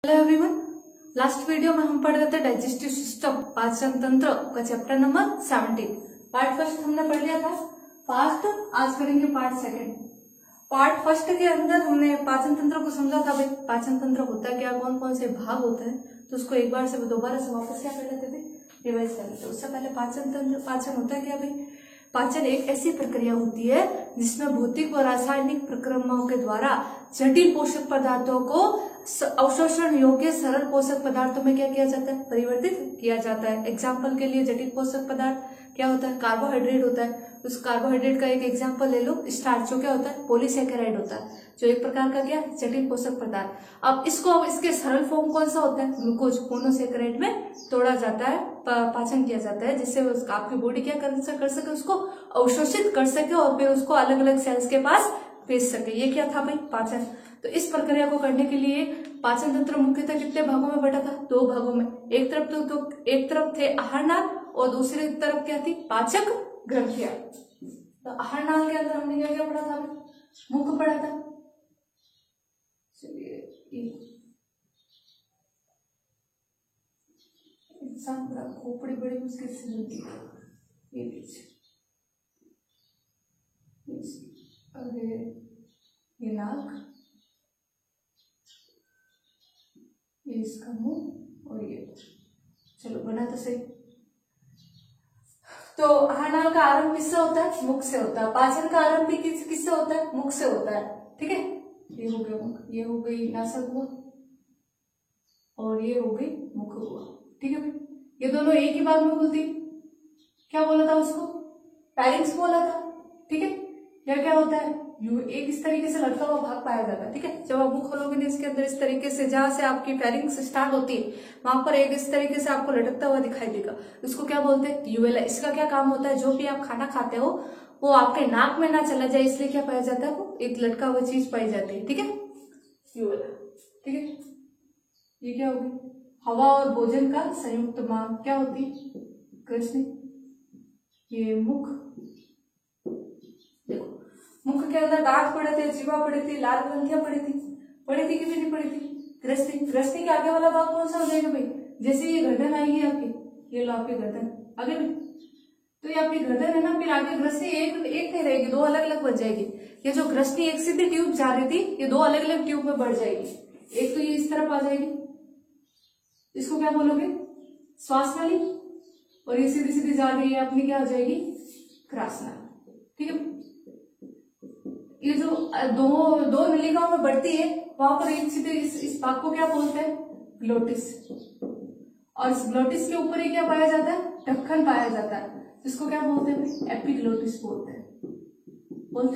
Hello everyone, last video में हम पढ़ रहे थे डाइजेस्टिव सिस्टम पाचन तंत्र का चैप्टर नंबर 17। पार्ट फर्स्ट हमने पढ़ लिया था। फास्ट आज करेंगे पार्ट सेकंड। पार्ट फर्स्ट के अंदर हमने पाचन तंत्र को समझा था। भाई पाचन तंत्र होता है क्या, कौन कौन से भाग होते हैं, तो उसको एक बार से दोबारा से वापस क्या कर लेते थे, रिवाइज कर लेते। उससे पहले पाचन तंत्र, पाचन होता है क्या भाई? पाचन एक ऐसी प्रक्रिया होती है जिसमें भौतिक व रासायनिक प्रक्रियाओं के द्वारा जटिल पोषक पदार्थों को अवशोषण योग्य सरल पोषक पदार्थों में क्या किया जाता है, परिवर्तित किया जाता है। एग्जाम्पल के लिए जटिल पोषक पदार्थ क्या होता है, कार्बोहाइड्रेट होता है। उस कार्बोहाइड्रेट का एक एग्जाम्पल ले लो, स्टार्च, जो क्या होता है, पॉलीसैकेराइड होता है, जो एक प्रकार का क्या जटिल पोषक पदार्थ। अब इसके सरल फॉर्म कौन सा होता है, ग्लूकोज मोनोसैकेराइड में तोड़ा जाता है, पाचन किया जाता है, जिससे आपकी बॉडी क्या कर सके, उसको अवशोषित कर सके और फिर उसको अलग अलग सेल्स के पास भेज सके। ये क्या था भाई, पाचन। तो इस प्रक्रिया को करने के लिए पाचन तंत्र मुख्यतः कितने भागों में बटा था, दो भागों में। एक तरफ थे आहारनाल और दूसरी तरफ क्या थी, पाचक ग्रंथियां। तो आहारनाल के अंदर हमने क्या क्या पढ़ा था, मुख पढ़ा था। चलिए इंसान का खोपड़ी बड़ी मुश्किल से मिलती है, ये लीजिए, अरे ये नाक, ये इसका मुंह और ये, चलो बना तो सही। तो आहारनाल का आरंभ किससे होता है, मुख से होता है। पाचन का आरंभ भी किससे होता है, मुख से होता है। ठीक है, ये हो गया मुख, ये हो गई नासक हुआ और ये हो गई मुख हुआ। ठीक है भाई, ये दोनों एक ही भाग में खुलती, क्या बोला था उसको, पैरिंग्स बोला था। ठीक है, यह क्या होता है, एक इस तरीके से लटका हुआ भाग पाया जाता है। ठीक है, जब आप मुख खोलोगे ना, इसके अंदर इस तरीके से जहां से आपकी पैरिंग्स स्टार्ट होती है वहां पर एक इस तरीके से आपको लटकता हुआ दिखाई देगा। इसको क्या बोलते हैं, यूवेला। इसका क्या काम होता है, जो भी आप खाना खाते हो वो आपके नाक में ना चला जाए, इसलिए क्या पाया जाता है, वो एक लटका हुआ चीज पाई जाती है। ठीक है, यूवेला। ठीक है, ये क्या होगी, हवा और भोजन का संयुक्त मार्ग क्या होती है, कृष्ण। ये मुख, देखो मुख के अंदर दांत पड़े थे, जीवा पड़ी थी, लाल ग्रंथियां पड़ी थी कि नहीं पड़ी थी, ग्रस्ती। ग्रस्ती के आगे वाला भाग कौन सा हो जाएगा भाई, जैसे ये गर्दन आएगी आपकी, ये लो आपकी गर्दन आगे में, तो ये आपकी गर्दन है ना, फिर आगे ग्रस्ती एक नहीं रहेगी, दो अलग अलग बन जाएगी। ये जो ग्रस्ती एक सीधी ट्यूब जा रही थी, ये दो अलग अलग ट्यूब में बढ़ जाएगी। एक तो ये इस तरफ आ जाएगी, इसको क्या बोलोगे, श्वास नली, और ये सीधी सीधी जा रही है अपनी, क्या हो जाएगी, ग्रासनाली। ठीक है, ये जो दो नलिकाओं में बढ़ती है, वहां पर एक सीधे इस भाग को क्या बोलते हैं, ग्लोटिस। और इस ग्लोटिस के ऊपर ही क्या पाया जाता है, ढक्कन पाया जाता है, जिसको क्या बोलते हैं, एपिग्लोटिस बोलते हैं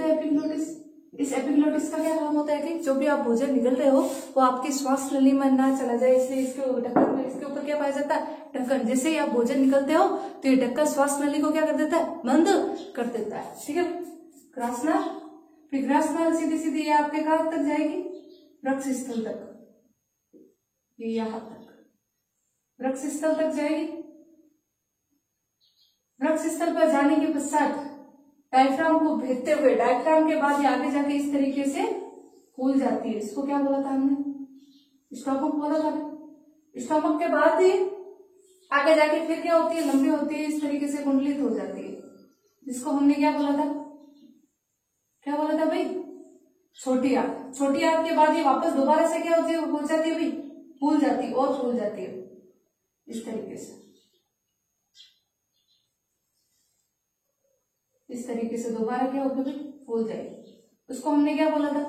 एपिग्लोटिस। इस एपिग्लोटिस का क्या काम होता है कि जो भी आप भोजन निगल रहे हो वो आपकी श्वास नली में ना चला जाए, इसलिए इसके ढक्कन में, इसके ऊपर क्या पाया जाता है, ढक्कन। जैसे ही आप भोजन निकलते हो तो ये ढक्कन श्वास नली को क्या कर देता है, बंद कर देता है। ठीक है, ग्रासनाल, फिर ग्रासनाल सीधी सीधी ये आपके कहां तक जाएगी, वृक्ष स्थल तक, ये यहां तक वृक्ष स्थल तक जाएगी। वृक्ष स्थल पर जाने के पश्चात डायफ्राम को भेदते हुए, डायफ्राम के बाद ये आगे जाके इस तरीके से फूल जाती है। इसको क्या बोला था हमने, स्टोमक बोला था। स्टोमक के बाद ही आगे जाके फिर क्या होती है, लंबी होती है, इस तरीके से कुंडलित हो जाती है, जिसको हमने क्या बोला था भाई, छोटी आंत। छोटी आंत के बाद ये वापस दोबारा से क्या होती है, फूल जाती है भाई, फूल जाती है और फूल जाती है इस तरीके से, इस तरीके से दोबारा क्या होगा भाई, फूल जाएगी। उसको हमने क्या बोला था,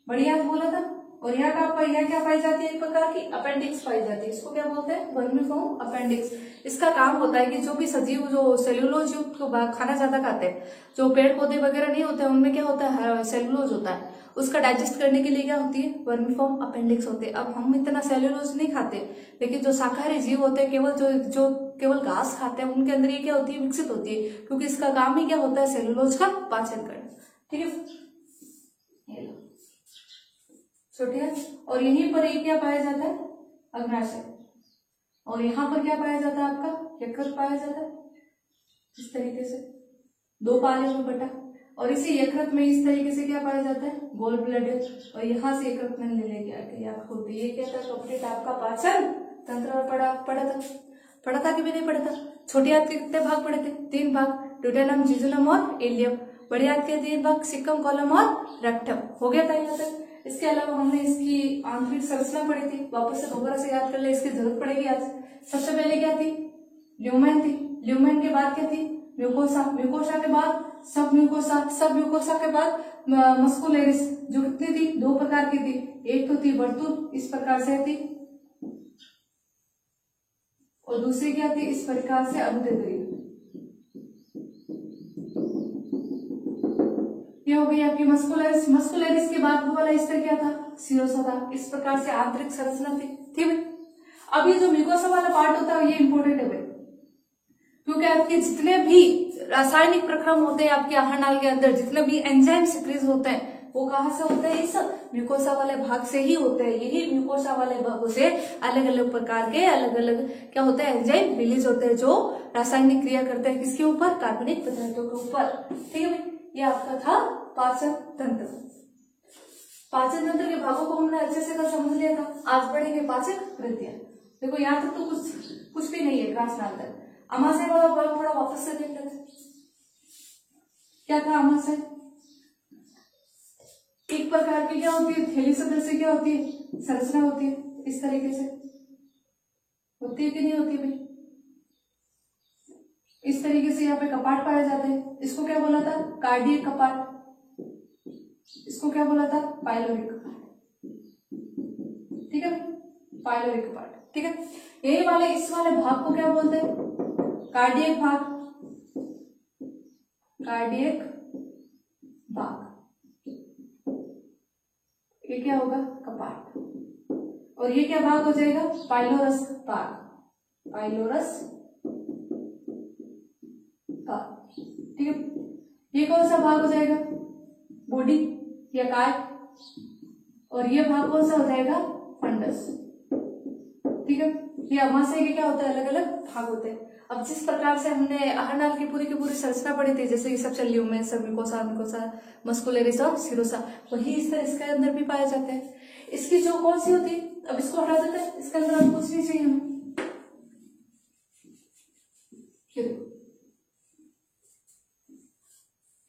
बड़ी आंत बोला था। और यहाँ क्या पाई जाती है, एक प्रकार की अपेंडिक्स पाई जाती है। इसको क्या बोलते हैं, वर्मीफॉर्म अपेंडिक्स। इसका काम होता है कि जो भी सजीव, जो सेल्यूलोज युक्त खाना ज्यादा खाते हैं, जो पेड़ पौधे वगैरह नहीं होते उनमें क्या होता है, सेल्यूलोज होता है, उसका डाइजेस्ट करने के लिए क्या होती है, वर्मीफॉर्म अपेंडिक्स होते हैं। अब हम इतना सेल्यूलोज नहीं खाते, लेकिन जो शाकाहारी जीव होते हैं, केवल जो केवल घास खाते हैं, उनके अंदर ये क्या होती है, विकसित होती है, क्योंकि इसका काम ही क्या होता है, सेल्यूलोज का पाचन करना। ठीक है, छोटी है। और यहीं पर एक क्या पाया जाता है, अग्नाशय, और यहाँ पर क्या पाया जाता है, आपका यकृत पाया जाता है, इस तरीके से दो पालियों में बटा। और इसी यकृत में इस तरीके से क्या पाया जाता है, गोल ब्लैडर, और यहाँ से यकृत में लेके आके यहाँ होती है। ये क्या था, कंप्लीट आपका पाचन तंत्र पढ़ा था कि भी नहीं पढ़ा था। छोटी आंत के कितने भाग पढ़े थे, 3 भाग, ड्यूडेनम, जिजुनम और इलियम। बड़ी आंत के 3 भाग, सिक्कम, कॉलम और रेक्टम। हो गया था यहाँ तक। इसके अलावा हमने इसकी आंतरिक संरचना पढ़ी थी, वापस से दोबारा से याद कर ले, इसकी जरूरत पड़ेगी आज। सबसे पहले क्या थी, ल्यूमेन थी। ल्यूमेन के बाद क्या थी, म्यूकोसा। म्यूकोसा के बाद सब म्यूकोसा। सब म्यूकोसा के बाद मस्कुलरिस, जो कितनी थी, 2 प्रकार की थी। एक तो थी वर्तुल, इस प्रकार से थी, और दूसरी क्या थी, इस प्रकार से अनुदैर्ध्य। ये हो गई आपकी मस्कुलरिस। मस्कुलरिस के बाद वाला स्तर क्या था, सिरोसा था। इस प्रकार से आंतरिक संरचना थी भाई। अब ये जो म्यूकोसा वाला पार्ट होता है ये इंपॉर्टेंट है भाई, क्योंकि आपके जितने भी रासायनिक प्रक्रम होते हैं आपके आहार नाल के अंदर, जितने भी एंजाइम सिक्रीज होते हैं, वो कहाँ से होते हैं, इस म्यूकोसा वाले भाग से ही होते हैं। यही म्यूकोसा वाले भागों से अलग अलग प्रकार के अलग अलग क्या होते हैं, एंजाइम रिलीज होते हैं, जो रासायनिक क्रिया करते हैं किसके ऊपर, कार्बनिक पदार्थों के ऊपर। ठीक है भाई, ये आपका था पाचन तंत्र। पाचन तंत्र के भागों को हमने अच्छे से कल समझ लिया था। आज पढ़ेंगे पाचन ग्रंथियां। देखो यहाँ तक तो कुछ भी नहीं है खास नाम। अमाशय वाला भाग थोड़ा वापस से देख लेते। क्या था अमाशय, एक प्रकार की क्या होती है, थैली सदृश क्या होती है, संरचना होती है, इस तरीके से होती है कि नहीं होती है भाई। इस तरीके से यहाँ पे कपाट पाए जाते हैं। इसको क्या बोला था, कार्डियक कपाट। इसको क्या बोला था, पाइलोरिक कपाट। ठीक है, पाइलोरिक कपाट। ठीक है, यही वाले इस वाले भाग को क्या बोलते हैं, कार्डियक भाग। कार्डियक भाग, ये क्या होगा, कपाट। और ये क्या भाग हो जाएगा, पाइलोरस भाग। पाइलोरस भाग। ठीक है, ये कौन सा भाग हो जाएगा, बॉडी या काय। और ये भाग कौन सा हो जाएगा, फंडस। ठीक है, ये अमाशय के क्या होता है, अलग अलग भाग होते हैं। अब जिस प्रकार से हमने आहार नाल की पूरी संरचना पढ़ी थी, जैसे ये सब ल्यूमेन, सब म्यूकोसा, मस्कुलरिस और सिरोसा, वही इस तरह इसके अंदर भी पाए जाते हैं। इसकी जो कौन सी होती है, अब इसको हटा देते हैं, इसके अंदर अब कुछ नहीं चाहिए हमें।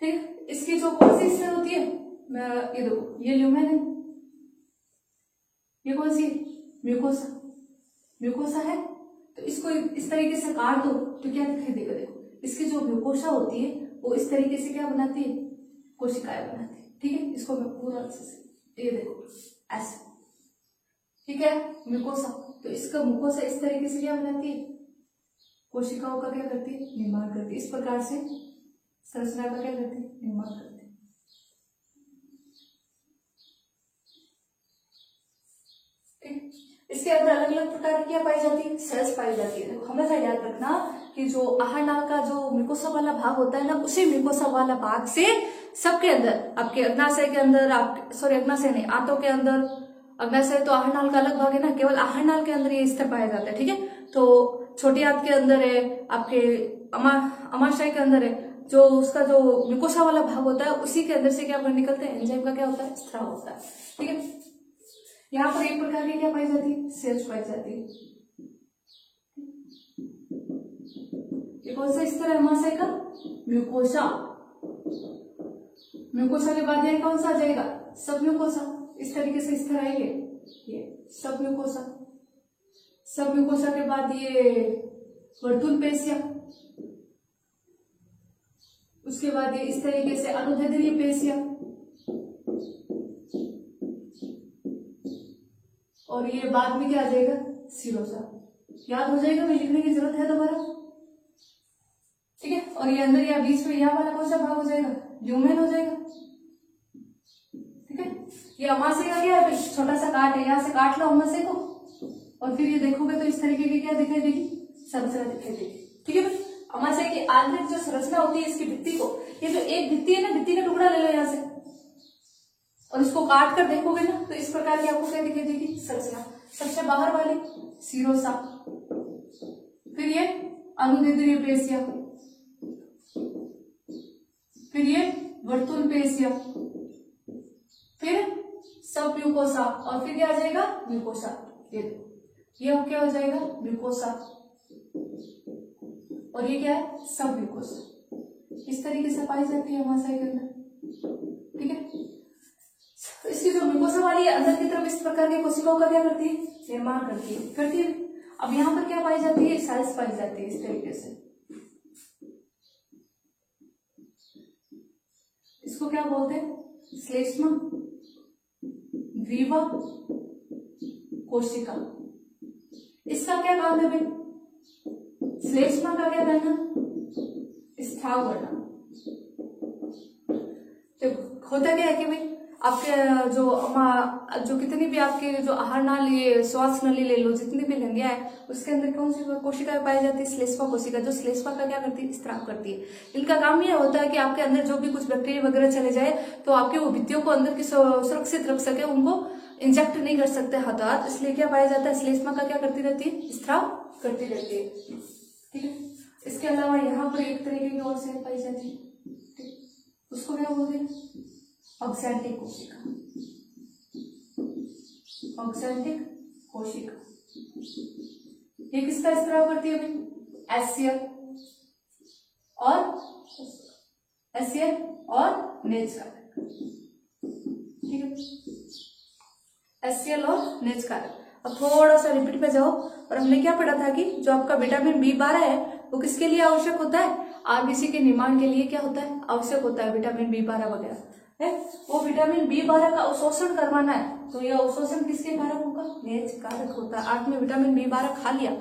ठीक, इसकी जो कौन सी हिस्से होती है, ये देखो, ये ल्यूमेन है, ये कौन सी, म्यूकोसा। म्यूकोसा है, तो इसको इस तरीके से काट दो तो क्या दिखाई देगा, देखो इसकी जो म्यूकोसा होती है वो इस तरीके से क्या बनाती है, कोशिकाएं बनाती है। ठीक है, इसको मैं पूरा अच्छे से, ये देखो ऐसे, ठीक है, म्यूकोसा। तो इसका म्यूकोसा इस तरीके से क्या बनाती है, कोशिकाओं का क्या करती है, निर्माण करती है। इस प्रकार से संरचना का क्या करती है, निर्माण करती है। इसके अंदर अलग अलग प्रकार की क्या पाई जाती है, सेल्स पाई जाती है। देखो हमेशा याद रखना कि जो आहार नाल का जो म्यूकोसा वाला भाग होता है ना, उसी म्यूकोसा वाला भाग से सबके अंदर, आपके अग्नाशय के अंदर, अग्नाशय नहीं, आंतों के अंदर, अग्नाशय तो आहार नाल का अलग भाग है ना, केवल आहार नाल के अंदर ये स्तर पाया जाता है। ठीक है, तो छोटी आंत के अंदर है, आपके अमाशय के अंदर है, जो उसका जो म्यूकोसा वाला भाग होता है उसी के अंदर से क्या निकलता है, एंजाइम का क्या होता है, स्त्राव होता है। ठीक है, यहाँ पर एक प्रकार की क्या पाई जाती है, सेल्स पाई जाती है। ये कौन सा स्तर है अमाशय का, म्यूकोसा। म्यूकोसा के बाद ये कौन सा आ जाएगा, सब म्यूकोसा। इस तरीके से स्तर आएंगे, ये सब म्यूकोसा। सब म्यूकोसा के बाद ये वर्तुल पेशिया, उसके बाद ये इस तरीके से अनुदैर्ध्य पेशिया, और ये बाद में क्या आ जाएगा, सिरोसा। याद हो जाएगा, मैं लिखने की जरूरत है दोबारा। ठीक है, और ये अंदर या बीच में यह वाला कौन सा भाग हो जाएगा, ल्यूमेन हो जाएगा। ठीक है, ये अमाशय का क्या है, छोटा सा काट है, यहाँ से काट लो अमाशय को, और फिर ये देखोगे तो इस तरीके की क्या दिखाई देगी, संरचना दिखाई देगी। ठीक है भाई, अमाशय की आंतरिक जो संरचना होती है, इसकी भित्ति को, ये जो एक भित्ति है ना, भित्ति का टुकड़ा ले लो यहाँ से, और इसको काट कर देखोगे ना, तो इस प्रकार की आपको क्या दिखाई देगी, संरचना। सबसे बाहर वाली सिरोसा, फिर ये अनुदैर्ध्य पेशिया, फिर ये वर्तुलपेशिया, फिर सब म्यूकोसा, और फिर क्या आ जाएगा म्यूकोसा। ये क्या हो जाएगा म्यूकोसा, और ये क्या है सब म्यूकोसा। इस तरीके से पाई जाती है महाशय के अंदर। ठीक है, इसकी जो म्यूकोसा वाली है अंदर की तरफ इस प्रकार की कोशिकाओं का क्या करती है निर्माण करती है। अब यहाँ पर क्या पाई जाती है सेल्स पाई जाती है इस तरीके से। इसको क्या बोलते हैं श्लेष्मा ग्रीवा कोशिका। इसका क्या काम है भाई, श्लेष्मा का क्या करना स्त्राव करना। तो होता क्या है कि भाई आपके जो कितनी भी आपके जो आहार नाली श्वास नली ले लो, जितनी भी लंगिया है उसके अंदर कौन सी कोशिका पाई जाती है श्लेष्मा कोशिका, जो श्लेष्मा का क्या करती है स्त्राव करती है। इनका काम यह होता है कि आपके अंदर जो भी कुछ बैक्टीरिया वगैरह चले जाए तो आपके वो भित्तियों को अंदर की सुरक्षित रख सके, उनको इंजेक्ट नहीं कर सकते हाथों हाथ, इसलिए क्या पाया जाता है श्लेष्मा का क्या करती रहती है स्त्राव करती रहती है। ठीक है, इसके अलावा यहाँ पर एक तरीके की और सेल पाई जाती है, उसको क्या बोलते हैं ऑक्सैंटिक कोशिका। ऑक्सैंटिक कोशिका ये किसका स्त्राव करती है भाई एसियल और नेज कारक। ठीक है, एसियल और नेज कारक। अब थोड़ा सा रिपीट पे जाओ, और हमने क्या पढ़ा था कि जो आपका विटामिन B12 है वो किसके लिए आवश्यक होता है आरबीसी के निर्माण के लिए क्या होता है आवश्यक होता है विटामिन B12 वगैरह है। वो विटामिन B12 का अवशोषण करवाना है, तो ये अवशोषण किसके कारक होगा नेज कारक होता है। आपने विटामिन B12 खा लिया,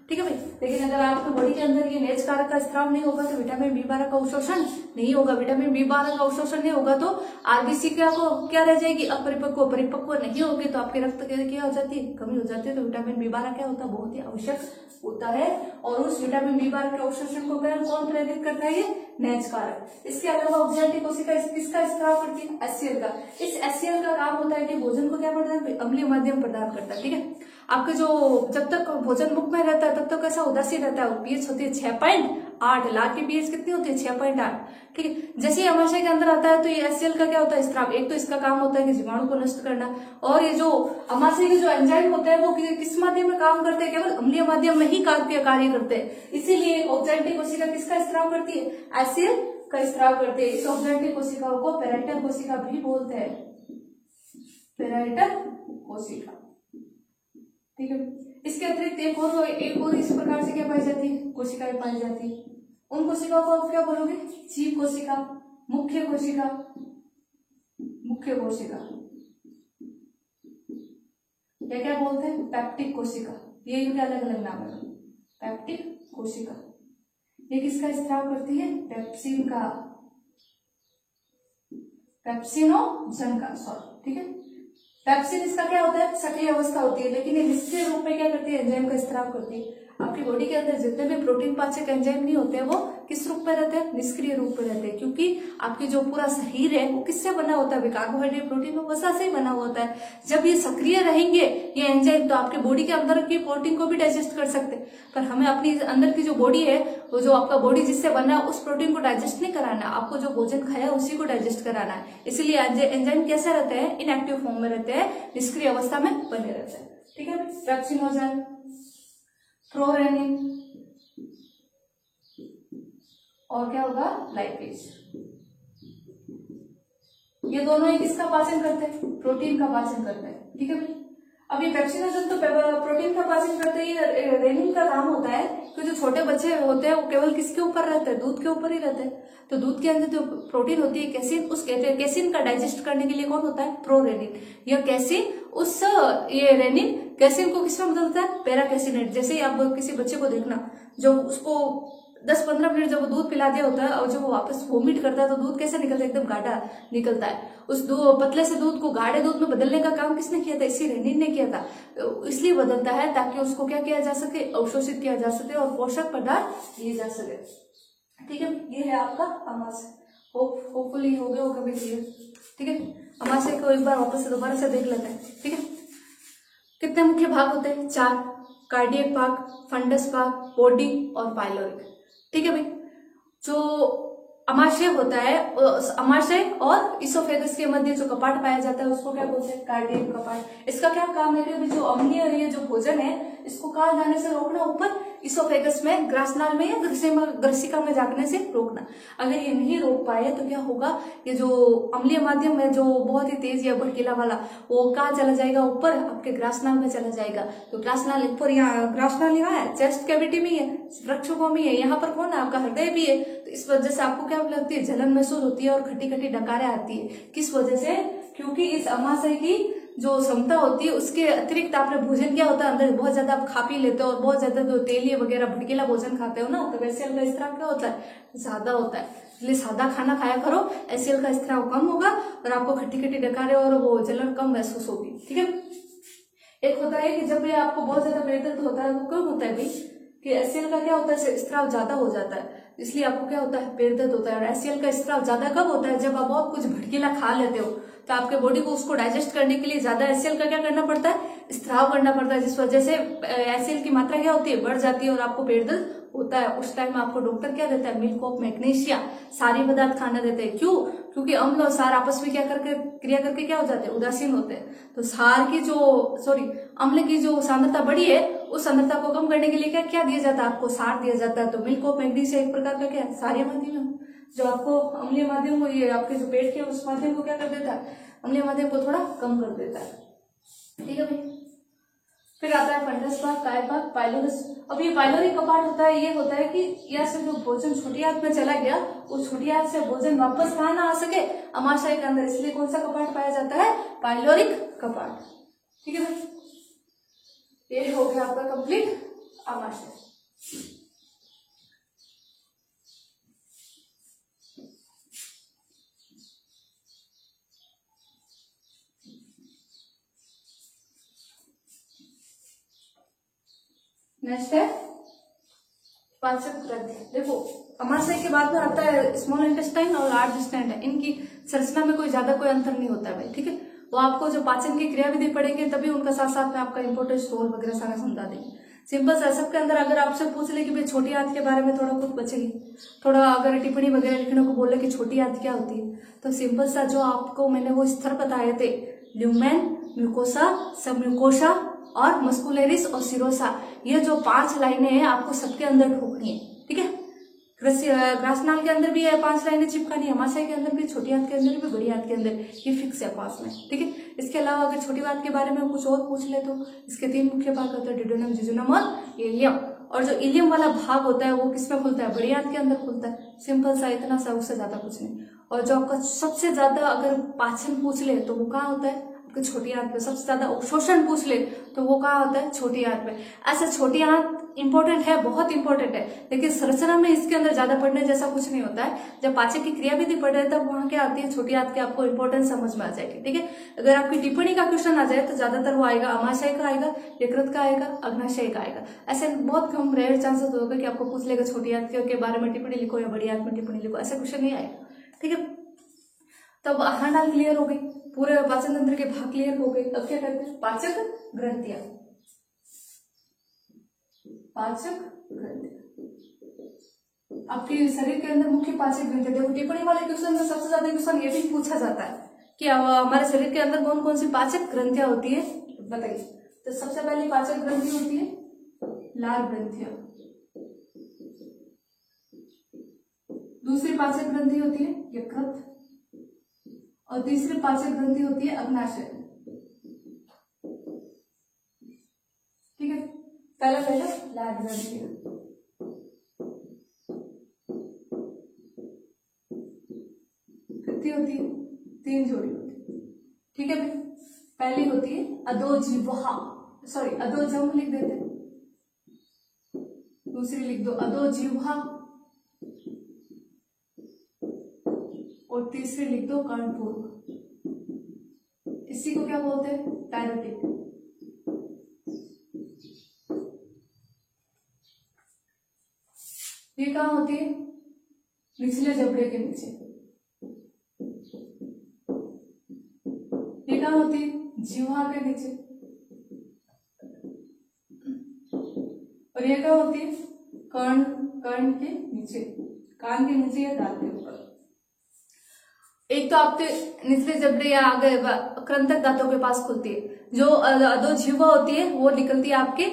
ठीक है भाई, लेकिन अगर आपके बॉडी के अंदर ये नेज कारक का स्त्राव नहीं होगा तो विटामिन B12 का अवशोषण नहीं होगा। विटामिन B12 का अवशोषण नहीं होगा तो आरबीसी को क्या रह जाएगी परिपक्व नहीं होगी, तो आपके रक्त क्या हो जाती है कमी हो जाती है। तो विटामिन B12 क्या होता है बहुत ही आवश्यक होता है, और उस विटामिन B12 के अवशोषण को कौन प्रेरित करता है ये नेज कारक। इसके अलावा ऑक्सैंटिक कोशिका किसका स्त्राव करती है एचसीएल का। इस एचसीएल का काम होता है कि भोजन को क्या प्रदान अम्लीय माध्यम प्रदान करता है। ठीक है, आपके जो जब तक भोजन मुख में रहता है तब तक कैसा उदासीन रहता है, पीएच होती है 6.8, लार की पीएच कितनी होती है 6.8। ठीक है, जैसे ही अमाशय के अंदर आता है तो ये एचसीएल का क्या होता है स्त्राव। एक तो इसका काम होता है कि जीवाणु को नष्ट करना, और ये जो अमाशय के जो एंजाइम होते हैं वो किस माध्यम में काम करते हैं केवल अम्लीय माध्यम में ही कार्य करते हैं। इसीलिए ऑक्सैंटिक कोशिका किसका स्त्राव करती है एचसीएल का स्त्राव करते हैं। इस ऑक्सैंटिक कोशिकाओं को पेराइटल कोशिका भी बोलते हैं, पेराइटल कोशिका। ठीक है, इसके अतिरिक्त एक और इस प्रकार से क्या पाई जाती है कोशिकाएं पाई जाती है। उन कोशिकाओं को आप क्या बोलोगे जीव कोशिका, मुख्य कोशिका, मुख्य कोशिका, या क्या बोलते हैं पेप्टिक कोशिका। ये इनके अलग अलग नाम है। पेप्टिक कोशिका ये किसका स्त्राव करती है पेप्सिन का, पेप्सिनोजन का, सॉरी। ठीक है, पेप्सिन इसका क्या होता है सक्रिय अवस्था होती है, लेकिन ये निष्क्रिय रूप में क्या करती है एंजाइम का स्त्राव करती है। आपकी बॉडी के अंदर जितने भी प्रोटीन पाचक एंजाइम नहीं होते हैं वो किस रूप में रहते हैं निष्क्रिय रूप में रहते हैं, क्योंकि आपकी जो पूरा शरीर है वो किससे बना होता है कार्बोहाइड्रेट प्रोटीन और वसा से ही बना होता है। जब ये सक्रिय रहेंगे ये एंजाइम तो आपके बॉडी के अंदर की प्रोटीन को भी डाइजेस्ट कर सकते हैं, पर हमें अपनी अंदर की जो बॉडी है वो जो आपका बॉडी जिससे बना है उस प्रोटीन को डाइजेस्ट नहीं कराना, आपको जो भोजन खाया उसी को डाइजेस्ट कराना है। इसीलिए एंजाइम कैसे रहते हैं इनएक्टिव फॉर्म में रहते हैं, निष्क्रिय अवस्था में बने रहते हैं। ठीक है, पेप्सिनोजन, प्रोरेनिन और क्या होगा लाइपेज, ये दोनों ही किसका पाचन करते हैं प्रोटीन का पाचन करते हैं। ठीक है भाई, अब ये पेप्सिनोजन तो प्रोटीन का पाचन करते हैं, रेनिन का काम होता है कि जो छोटे बच्चे होते हैं वो केवल किसके ऊपर रहते हैं दूध के ऊपर ही रहते हैं। तो दूध के अंदर जो प्रोटीन होती है कैसिन, उस कैसिन का डाइजेस्ट करने के लिए कौन होता है प्रोरेनिन। यह कैसिन उस ये रेनिन कैसिन को किसमें बदलता है पैरा कैसिनेट। जैसे ही आप किसी बच्चे को देखना जो उसको 10-15 मिनट जब दूध पिला दिया होता है और जब वो वापस वोमिट करता है तो दूध कैसे निकलता है एकदम गाढ़ा निकलता है। उस पतले से दूध को गाढ़े दूध में बदलने का काम किसने किया था इसी रेनिन ने किया था। इसलिए बदलता है ताकि उसको क्या किया जा सके अवशोषित किया जा सके और पोषक पदार्थ दिए जा सके। ठीक है, ये है आपका अमाशय, होपफुली हो गया होगा भी क्लियर। ठीक है, अमाशय को एक बार वापस से दोबारा से देख लेते हैं। ठीक है, कितने मुख्य भाग होते हैं 4, कार्डियक भाग, फंडस भाग, बॉडी और पाइलोरिक। ठीक है भाई, जो अमाशय होता है, अमाशय और इसोफेगस के मध्य जो कपाट पाया जाता है उसको क्या बोलते हैं? कार्डियक कपाट। इसका क्या काम है कि जो अम्लीय ये जो भोजन है इसको कहाँ जाने से रोकना? ऊपर इसोफेगस में, ग्रासनाल में या ग्रसिका में जाने से रोकना। अगर ये नहीं रोक पाए तो क्या होगा? ये जो अम्लीय माध्यम है जो बहुत ही तेज या भड़कीला वाला, वो कहाँ चला जाएगा? ऊपर आपके ग्रासनाल में चला जाएगा। तो ग्रासनाल ऊपर, यहाँ ग्रासनाल यहाँ है, चेस्ट कैविटी में है, वृक्षकों में है, यहाँ पर कौन है? आपका हृदय भी है। तो इस वजह से आपको क्या लगती है? जलन महसूस होती है और खट्टी खट्टी डकारें आती है। किस वजह से? क्योंकि इस अमाशय की जो क्षमता होती है उसके अतिरिक्त आपने भोजन क्या होता है अंदर बहुत ज्यादा आप खा पी लेते हो, और बहुत ज्यादा जो तेलीय वगैरह भड़कीला भोजन खाते हो ना, तो एचसीएल का स्त्राव क्या होता है? ज्यादा होता है। इसलिए सादा खाना खाया करो, एचसीएल का स्त्राव कम होगा और आपको खट्टी खट्टी डकारें और वो जलन कम महसूस होगी। ठीक है। एक होता है कि जब भी आपको बहुत ज्यादा पेट दर्द होता है, वो कब होता है भाई? कि एचसीएल का क्या होता है? स्त्राव ज्यादा हो जाता है, इसलिए आपको क्या होता है? पेट दर्द होता है। और एचसीएल का स्त्राव ज्यादा कब होता है? जब आप बहुत कुछ भड़कीला खा लेते हो, तो आपके बॉडी को उसको डाइजेस्ट करने के लिए ज्यादा एचसीएल का क्या करना पड़ता है? स्त्राव करना पड़ता है, जिस वजह से एचसीएल की मात्रा क्या होती है? बढ़ जाती है और आपको पेट दर्द होता है। उस टाइम आपको डॉक्टर क्या देता है? मिल्क ऑफ मैग्नीशिया, सारी पदार्थ खाना देते हैं। क्यों? क्योंकि अम्ल और सार आपस में क्या करके क्रिया करके क्या हो जाते हैं? उदासीन होते हैं। तो सार की अम्ल की जो सांद्रता बढ़ी है, उस सांद्रता को कम करने के लिए क्या क्या दिया जाता है? आपको सार दिया जाता है। तो मिल्क ऑफ मैग्नीशिया एक प्रकार का क्या है? सारीय माध्यम है, जो आपको अम्लीय माध्यम को, ये आपके जो पेट के उस माध्यम को क्या कर देता है? अम्लीय माध्यम को थोड़ा कम कर देता है। ठीक है भाई। फिर आता है फंडस भाग, काय भाग, पाइलोरस। अब ये पाइलोरिक कपाट होता है, ये होता है कि यहाँ से जो भोजन छोटी आंत में चला गया, उस छोटी आंत से भोजन वापस कहाँ ना आ सके? अमाशय के अंदर। इसलिए कौन सा कपाट पाया जाता है? पाइलोरिक कपाट। ठीक है भाई, ये हो गया आपका कंप्लीट अमाशय। नेक्स्ट है पाचक ग्रंथि। देखो, अमाशय के बाद में आता है स्मॉल इंटेस्टाइन और लार्ज इंटेस्टाइन है। इनकी संरचना में कोई ज्यादा कोई अंतर नहीं होता है भाई। ठीक है, वो आपको जो पाचन की क्रियाविधि पढ़ेंगे तभी उनका साथ साथ में आपका इंपोर्टेंस रोल वगैरह सारा समझा देंगे। सिंपल सा सबके अंदर अगर आपसे पूछ ले कि भाई छोटी आंत के बारे में थोड़ा कुछ बचेगी, थोड़ा अगर टिप्पणी वगैरह लिखने को बोले कि छोटी आंत क्या होती है, तो सिंपल सा जो आपको मैंने वो स्तर बताए थे, ल्यूमेन, म्यूकोसा, सबम्यूकोसा और मस्कुलरिस और सिरोसा, ये जो 5 लाइनें हैं आपको सबके अंदर ठोकनी है। ठीक है, ग्रासनाल के अंदर भी है 5 लाइनें चिपकानी है, अमाशय के अंदर भी, छोटी आंत के अंदर भी, बड़ी आंत के अंदर, ये फिक्स है 5 में। ठीक है, इसके अलावा अगर छोटी आंत के बारे में कुछ और पूछ ले तो इसके 3 मुख्य भाग होते हैं, डिडोनम, जिजुनम और इलियम। और जो इलियम वाला भाग होता है वो किसमें खुलता है? बड़ी आंत के अंदर खुलता है। सिंपल सा, इतना सा, उससे ज्यादा कुछ नहीं। और जो आपका सबसे ज्यादा अगर पाचन पूछ ले तो वो कहाँ होता है? छोटी आंत में। सबसे ज्यादा अवशोषण पूछ ले तो वो कहाँ होता है? छोटी आंत में। ऐसा छोटी आंत इंपॉर्टेंट है, बहुत इंपॉर्टेंट है, लेकिन संरचना में इसके अंदर ज्यादा पढ़ने जैसा कुछ नहीं होता है। जब पाचन की क्रियाविधि पढ़ रहे तब वहां क्या आती है? छोटी आंत की आपको इंपॉर्टेंस समझ में आ जाएगी। ठीक है, अगर आपकी टिप्पणी का क्वेश्चन आ जाए तो ज्यादातर वो आएगा अमाशय का आएगा, यकृत का आएगा, अग्नाशय का आएगा। ऐसे बहुत कम रेयर चांसेस होगा कि आपको पूछ लेगा छोटी आंत के बारे में टिप्पणी लिखो या बड़ी आंत में टिप्पणी लिखो, ऐसा क्वेश्चन नहीं आएगा। ठीक है, तब आहार नाल क्लियर हो गई, पूरे पाचन तंत्र के भाग क्लियर हो गए। अब क्या करते हैं? पाचक ग्रंथियां। पाचक ग्रंथियां आपके शरीर के अंदर मुख्य पाचक ग्रंथियां। देखो, टिप्पणी वाले क्वेश्चन में सबसे ज्यादा क्वेश्चन ये भी पूछा जाता है कि हमारे शरीर के अंदर कौन कौन सी पाचक ग्रंथियां होती है, बताइए। तो सबसे पहली पाचक ग्रंथि होती है लार ग्रंथियां, दूसरी पाचक ग्रंथि होती है यकृत, और तीसरी पाचक ग्रंथि होती है अग्नाशय। ठीक है, पहला लार ग्रंथि कितनी होती है? 3 जोड़ी होती है। ठीक है भाई, पहली होती है अधोजिह्वा, सॉरी अधोजंघ लिख देते हैं, दूसरी लिख दो अधोजिह्वा, और तीसरी लिख दो कर्णपूर्व। इसी को क्या बोलते हैं? पैरोटिड। ये कहाँ होती है? निचले जबड़े के नीचे। ये कहाँ होती है? जिह्वा के नीचे। और ये कहाँ होती है? कर्ण के नीचे, कान के नीचे या दांत के ऊपर। एक तो आपके निचले जबड़े या आगे कृंतक दांतों के पास खुलती है, जो अधोजिह्वा होती है वो निकलती है आपके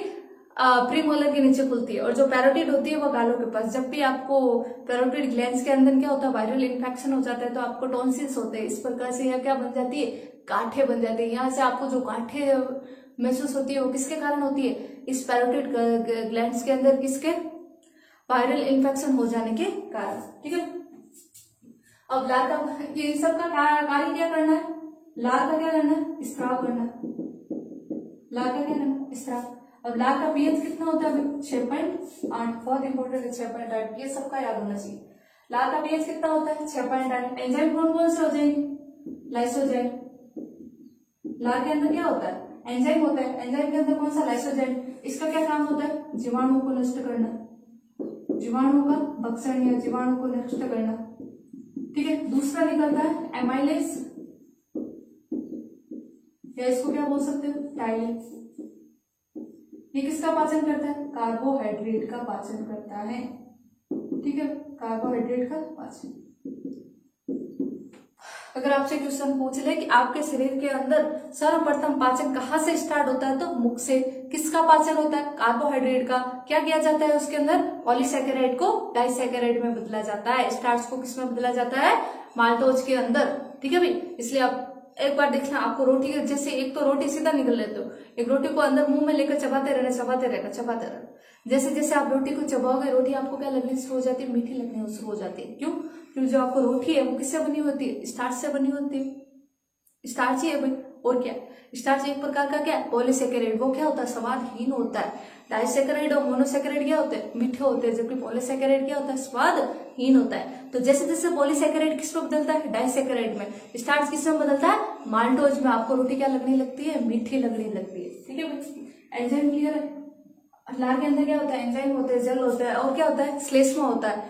प्रीमोलर के नीचे खुलती है, और जो पैरोटिड होती है वो गालों के पास। जब भी आपको पैरोटिड ग्लैंड्स के अंदर क्या होता है, वायरल इन्फेक्शन हो जाता है, तो आपको टॉन्सिल्स होते हैं। इस प्रकार से यह क्या बन जाती है, गांठें बन जाती है। यहाँ से आपको जो गांठें महसूस होती है वो किसके कारण होती है, इस पैरोटिड ग्लैंड्स के अंदर किसके, वायरल इन्फेक्शन हो जाने के कारण। ठीक है, अब लार का ये सबका कार्य क्या करना है, लार का क्या करना है, स्त्राव करना है। लार का क्या करना है, स्त्राव। अब लार का पीएच कितना होता है, 6.8, बहुत इंपॉर्टेंट है 6.8, ये सबका याद होना चाहिए। लार का पीएच कितना होता है, 6.8। एंजाइम कौन कौन से हो जाएंगे, लाइसोजाइम। लार के अंदर क्या होता है, एंजाइम होता है। एंजाइम के अंदर कौन सा, लाइसोजाइम। इसका क्या काम होता है, जीवाणु को नष्ट करना, जीवाणु का भक्षण या जीवाणु को नष्ट करना। ठीक है, दूसरा निकलता है एमाइलेज, या इसको क्या बोल सकते हो, टाइलेज। ये किसका पाचन करता है, कार्बोहाइड्रेट का पाचन करता है। ठीक है, कार्बोहाइड्रेट का पाचन। अगर आपसे क्वेश्चन पूछ ले कि आपके शरीर के अंदर सर्वप्रथम पाचन कहाँ से स्टार्ट होता है, तो मुख से। किसका पाचन होता है, कार्बोहाइड्रेट का। क्या किया जाता है उसके अंदर, पॉलीसैकेराइड को डाइसैकेराइड में बदला जाता है, स्टार्च को किसमें बदला जाता है, माल्टोज के अंदर। ठीक है भाई, इसलिए आप एक बार देखना, आपको रोटी जैसे एक तो रोटी सीधा निकल लेते हो, एक रोटी को अंदर मुंह में लेकर चबाते रहना, चबाते रहना, चबाते रहना। जैसे जैसे आप रोटी को चबाओगे, रोटी आपको क्या लगनी शुरू हो जाती है, मीठी लगनी शुरू हो जाती है। क्यों, क्योंकि जो आपको रोटी है वो किससे बनी होती है, स्टार्च से बनी होती है। स्टार्च ही है भाई, और क्या। स्टार्च एक प्रकार का क्या है, पॉलीसैकेराइड। वो क्या होता है, स्वादहीन होता है। डाइसैकेराइड और मोनोसैकेराइड क्या होते हैं, मीठे होते हैं, जबकि पॉलीसैकेराइड क्या होता है, स्वादहीन होता है। तो जैसे जैसे पॉलीसैकेराइड किसमें बदलता है, डाइसैकेराइड में। स्टार्च किसमें बदलता है, माल्टोज में। आपको रोटी क्या लगने लगती है, मीठी लगने लगती है। ठीक है भाई, एंजाइम क्लियर है। लार के अंदर क्या होता है, एंजाइम होते हैं, जल होता है, और क्या होता है, श्लेष्मा होता है।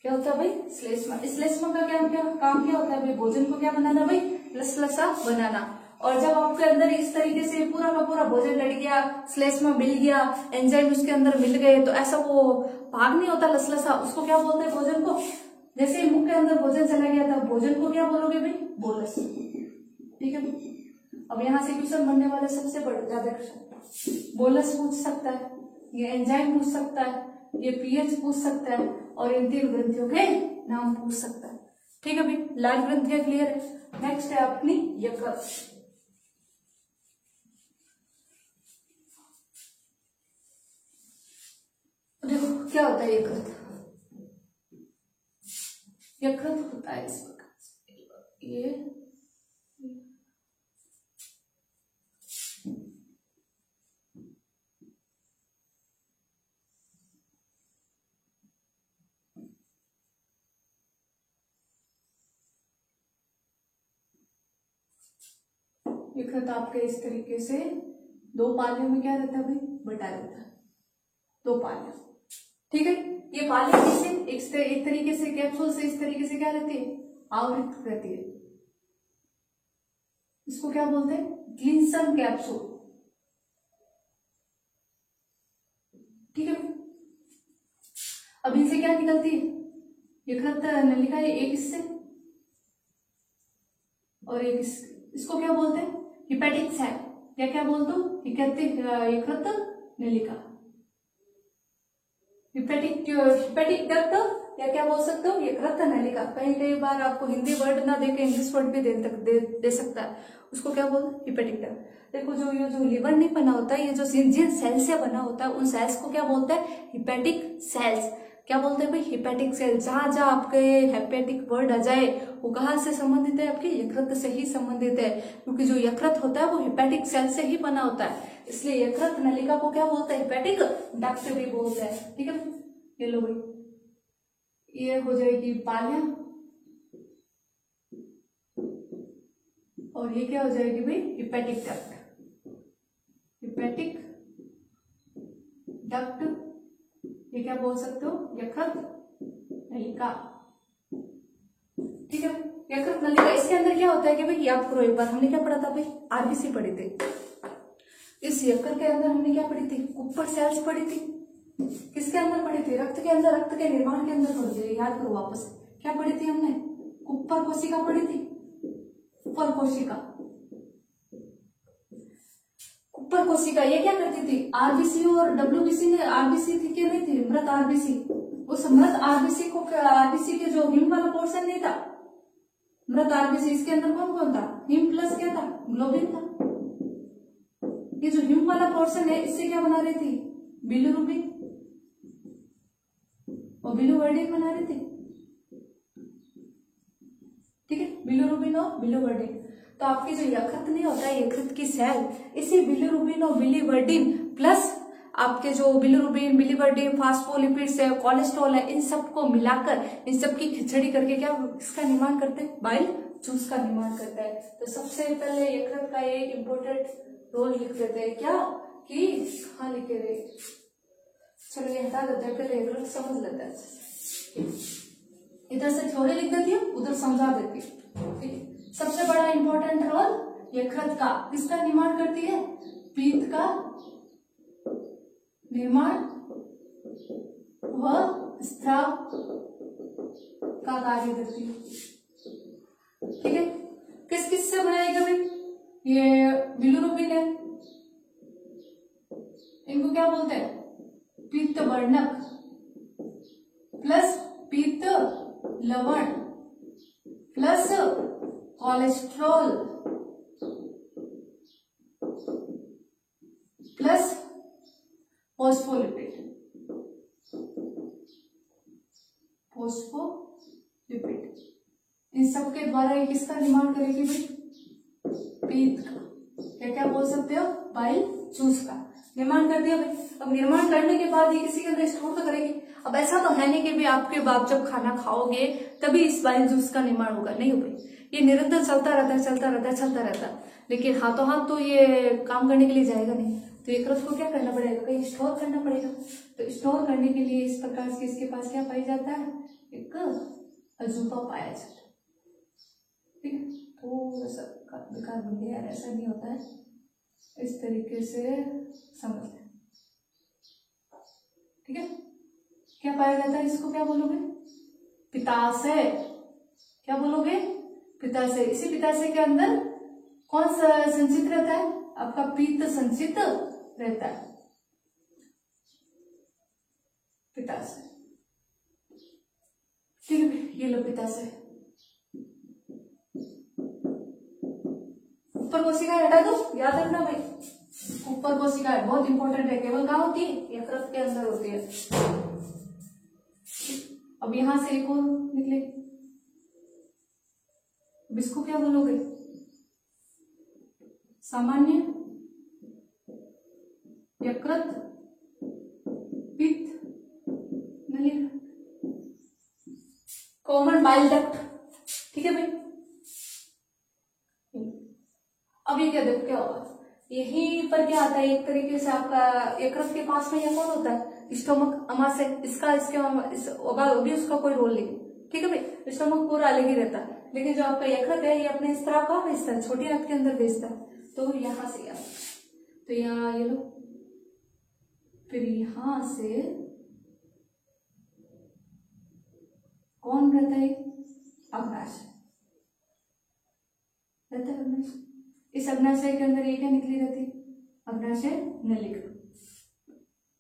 क्या होता है भाई, श्लेष्मा। इस श्लेष्मा का क्या काम क्या होता है भाई, भोजन को क्या बनाना भाई, लसलसा बनाना। और जब आपके अंदर इस तरीके से पूरा का पूरा भोजन लड़ गया, श्लेष्मा मिल गया, एंजाइम उसके अंदर मिल गए, तो ऐसा वो भाग नहीं होता लसलसा, उसको क्या बोलते हैं, भोजन को। जैसे मुख के अंदर भोजन चला गया था, भोजन को क्या बोलोगे भाई, बोलस। ठीक है, अब यहाँ से क्वेश्चन बनने वाले सबसे बड़े ज्यादा क्वेश्चन, बोलस पूछ सकता है, ये एंजाइम पूछ सकता है, ये पीएच पूछ सकता है, और इन 3 ग्रंथियों के नाम पूछ सकता है। ठीक है भाई, लाल ग्रंथियां क्लियर है। नेक्स्ट है अपनी यकृत। देखो क्या होता है यकृत। यकृत होता है इस प्रकार से, ये यकृत आपके इस तरीके से 2 पालियों में क्या रहता है भाई, बटा रहता है, 2 पालियों। ठीक है, ये पालियां किससे, एक तरीके से कैप्सूल से इस तरीके से क्या रहती है, आवृत रहती है। इसको क्या बोलते हैं, ग्लिंसन कैप्सूल। ठीक है, अब इनसे क्या निकलती है, यकृत नलिका है, एक इससे और एक इसको क्या बोलते हैं, हिपैटिक सैक। क्या बोलते हो, यकृत नलिका, हिपैटिक डक्ट, या क्या बोल सकते हो, यकृत नलिका। कई बार आपको हिंदी वर्ड ना देके इंग्लिश वर्ड भी दे सकता है, उसको क्या बोलते हैं, हिपैटिक डक्ट। देखो ये जो लिवर नहीं बना होता है, ये जो जिन सेल से बना होता है, उन सेल्स को क्या बोलते हैं, हिपैटिक सेल्स। क्या बोलते हैं भाई, हिपैटिक सेल। जहां जहां आपके हेपेटिक वर्ड आ जाए वो कहाँ से संबंधित है, आपके यकृत से ही संबंधित है, क्योंकि जो यकृत होता है वो हिपैटिक सेल से ही बना होता है। इसलिए यकृत नलिका को क्या बोलते हैं, हिपैटिक डक्ट भी बोलते हैं। ठीक है, ये लो भाई, ये हो जाएगी पालियां, और ये क्या हो जाएगी भाई, हिपैटिक डक्ट। हिपैटिक डक्ट, ये क्या बोल सकते हो, यकृत नलिका। ठीक है, यकृत नलिका, इसके अंदर क्या होता है कि भाई, याद करो एक बार, हमने क्या पढ़ा था भाई, आरबीसी पढ़ी थी। इस यकृत के अंदर हमने क्या पढ़ी थी, कुप्पर सेल्स पढ़ी थी। किसके अंदर पढ़ी थी, रक्त के अंदर, रक्त के निर्माण के अंदर पढ़ी थी। याद करो वापस, क्या पढ़ी थी हमने, कुप्पर कोशिका पढ़ी थी। कुप्पर कोशिका। कुप्पर कोशिका ये क्या करती थी, आरबीसी और डब्ल्यूबीसी ने, आरबीसी थी कि नहीं थी, मृत आरबीसी, उस मृत आरबीसी को, आरबीसी के जो हिम वाला पोर्शन नहीं था, मृत आरबीसी, इसके अंदर कौन कौन था, हिम प्लस क्या था, ग्लोबिन था। ये जो हिम वाला पोर्शन है इससे क्या बना रही थी, बिलिरुबिन और बिलिवर्डिन बना रही थी। ठीक है, बिलिरुबिन और बिलिवर्डिन। तो आपकी जो यकृत नहीं होता है, यकृत की सेल इसी बिलिरुबिन और बिलिवर्डिन प्लस आपके जो बिलिरुबिन, बिलिवर्डिन, फास्फोलिपिड्स है, कोलेस्ट्रॉल है, इन सबको मिलाकर, इन सब की खिचड़ी करके क्या इसका निर्माण करते हैं, बाइल जूस का निर्माण करता है। तो सबसे पहले यकृत का एक इम्पोर्टेंट रोल लिख देते हैं, क्या कि हाँ लिखे रहे, चलो ये हटा देते हैं, पहले यकृत समझ लेते हैं। इधर से थ्योरी लिख देती हूँ, उधर समझा देती हूँ। ठीक है, सबसे बड़ा इंपॉर्टेंट रोल यकृत का, किसका निर्माण करती है, पीत का निर्माण व स्त्राव का कार्य करती है। ठीक है, किस किस से बनाएगा भाई, ये बिलिरुबिन है, इनको क्या बोलते हैं, पित्त वर्णक प्लस पित्त लवण plus cholesterol plus phospholipid, phospholipid, इन सब के द्वारा ये किसका निर्माण करेगी भाई, पीत का, क्या क्या बोल सकते हो, बाइल जूस का निर्माण कर दिया भाई। अब निर्माण करने के बाद ये किसी के अंदर स्टोर तो करेगी। अब ऐसा तो है नहीं कि भी आपके बाप जब खाना खाओगे तभी इस बाइल जूस का निर्माण होगा, नहीं हो भाई, ये निरंतर चलता रहता है, चलता रहता है, चलता रहता है, लेकिन हाथों हाथ तो ये काम करने के लिए जाएगा नहीं। तो यकृत को क्या करना पड़ेगा, कहीं स्टोर करना पड़ेगा। तो स्टोर करने के लिए इस प्रकार से इसके पास क्या पाया जाता है, एक अजूबा पाया जाता है। ठीक है, थोड़ा सा बेकार बन गया यार, ऐसा नहीं होता है, इस तरीके से समझ लें। ठीक है, क्या पाया जाता है, इसको क्या बोलोगे, पित्ताशय, क्या बोलोगे, पित्ताशय। इसी पित्ताशय के अंदर कौन सा संचित रहता है, आपका पित्त संचित रहता है, पित्ताशय। ठीक है, ये लो पित्ताशय। ऊपर कोशिका हटा दो, याद रखना भाई, ऊपर कोशिका बहुत इंपॉर्टेंट है, केवल कहाँ होती है, यकृत के अंदर होती है। अब यहां से एक और निकले, अब इसको क्या बोलोगे, सामान्य यकृत पित्त नलिका, कॉमन बाइल डक्ट। ठीक है भाई, अब ये क्या देखो क्या होगा, यहीं पर क्या आता है, एक तरीके से आपका यकृत के पास में यह कौन होता है, स्टोमक, अमाशय, इसका भी उसका कोई रोल नहीं। ठीक है भाई, स्टोमक पूरा अलग ही रहता है, लेकिन जो आपका यकृत है ये अपने स्त्राव कहाँ भेजता है, छोटी आंत के अंदर भेजता है। तो यहां से यार, तो यहाँ ये लो, फिर यहां से कौन रहता है, अग्नाशय रहता है, अग्नाशय। इस अग्नाशय के अंदर ये क्या निकली रहती, अग्नाशय नलिका,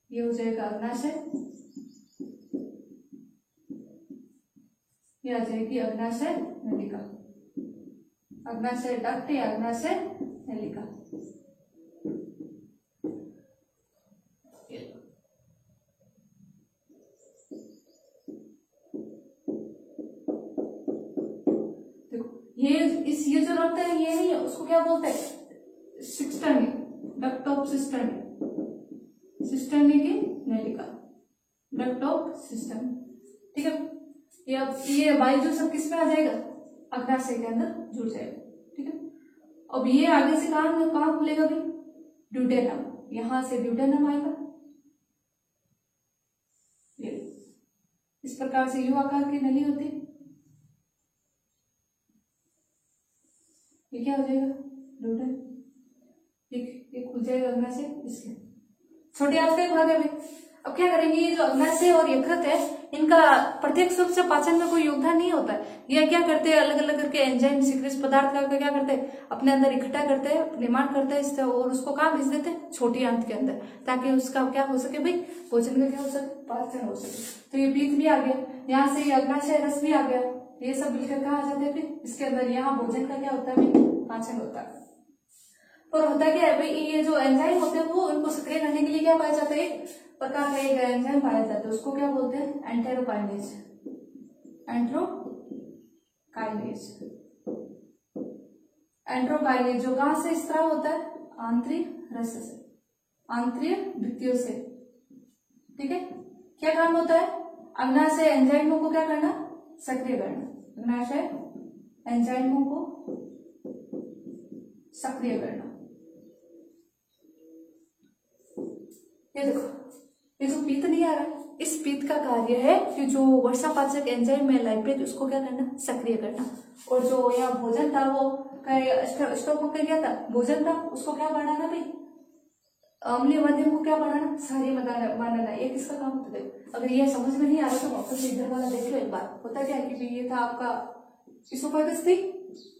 ये हो जाएगा अग्नाशय, ये आ जाएगी अग्नाशय नलिका, अग्नाशय डक्ट या अग्नाशय नलिका। ये जो रहता है ये नहीं है, उसको क्या बोलते हैं, cisternae, duct of cisternae, cisternae की नलिका, डक्ट ऑफ सिस्टर्नी। ठीक है, ये बाइल जो सब किस में आ जाएगा, अग्नाशय के अंदर जुड़ जाएगा। ठीक है, अब ये आगे से कहाँ खुलेगा भाई, ड्यूटेनम, यहां से ड्यूटेनम आएगा, ये इस प्रकार से यू आकार की नली होती है, ये क्या हो जाएगा, ड्यूटेन, ये खुल जाएगा अग्नाशय, इसके छोटे आंत का भाग है भाई। अब क्या करेंगे, ये जो अग्नाशय और यकृत है, इनका प्रत्यक्ष रूप से पाचन में कोई योगदान नहीं होता है। ये क्या करते हैं, अलग अलग करके एंजाइम सीक्रेट पदार्थ का क्या करते हैं, अपने अंदर इकट्ठा करते हैं, निर्माण करते हैं इससे, और उसको कहाँ भेज देते हैं, छोटी आंत के अंदर, ताकि उसका क्या हो सके भाई, भोजन का क्या हो सके, पाचन हो सके। तो ये पीत भी आ गया, यहाँ से ये अग्नाशय रस भी आ गया, ये सब मिलकर कहाँ आ जाते हैं फिर इसके अंदर, यहाँ भोजन का क्या होता है भाई, पाचन होता है। और होता क्या है भाई, ये जो एंजाइम होते हैं वो इनको सक्रिय करने के लिए क्या पाया जाता है, एक प्रकार का एक एंजाइम पाया जाता है, उसको क्या बोलते हैं, एंटेरोकाइनेज। एंटेरोकाइनेज जो कहां से स्त्राव होता है, आंतरिक रस से, आंतरिक भित्तियों से। ठीक है, क्या काम होता है, अग्नाशय एंजाइमों को क्या करना, सक्रिय करना, अग्नाशय एंजाइमों को सक्रिय करना। ये देखो, ये जो पीत नहीं आ रहा, इस पीत का कार्य है कि जो वर्षापाचक एंजाइम में लाइपेज, उसको क्या करना, सक्रिय करना। और जो यहाँ भोजन था, वो स्टोक में क्या था, भोजन था, उसको क्या बढ़ाना भाई, अम्लीय माध्यम को क्या बढ़ाना, क्षारीय बनाना। ये किसका काम होता है। अगर ये समझ में नहीं आ रहा तो वापस इधर वाला देख लो एक बार। होता क्या है कि ये था आपका इसोफेगस थी,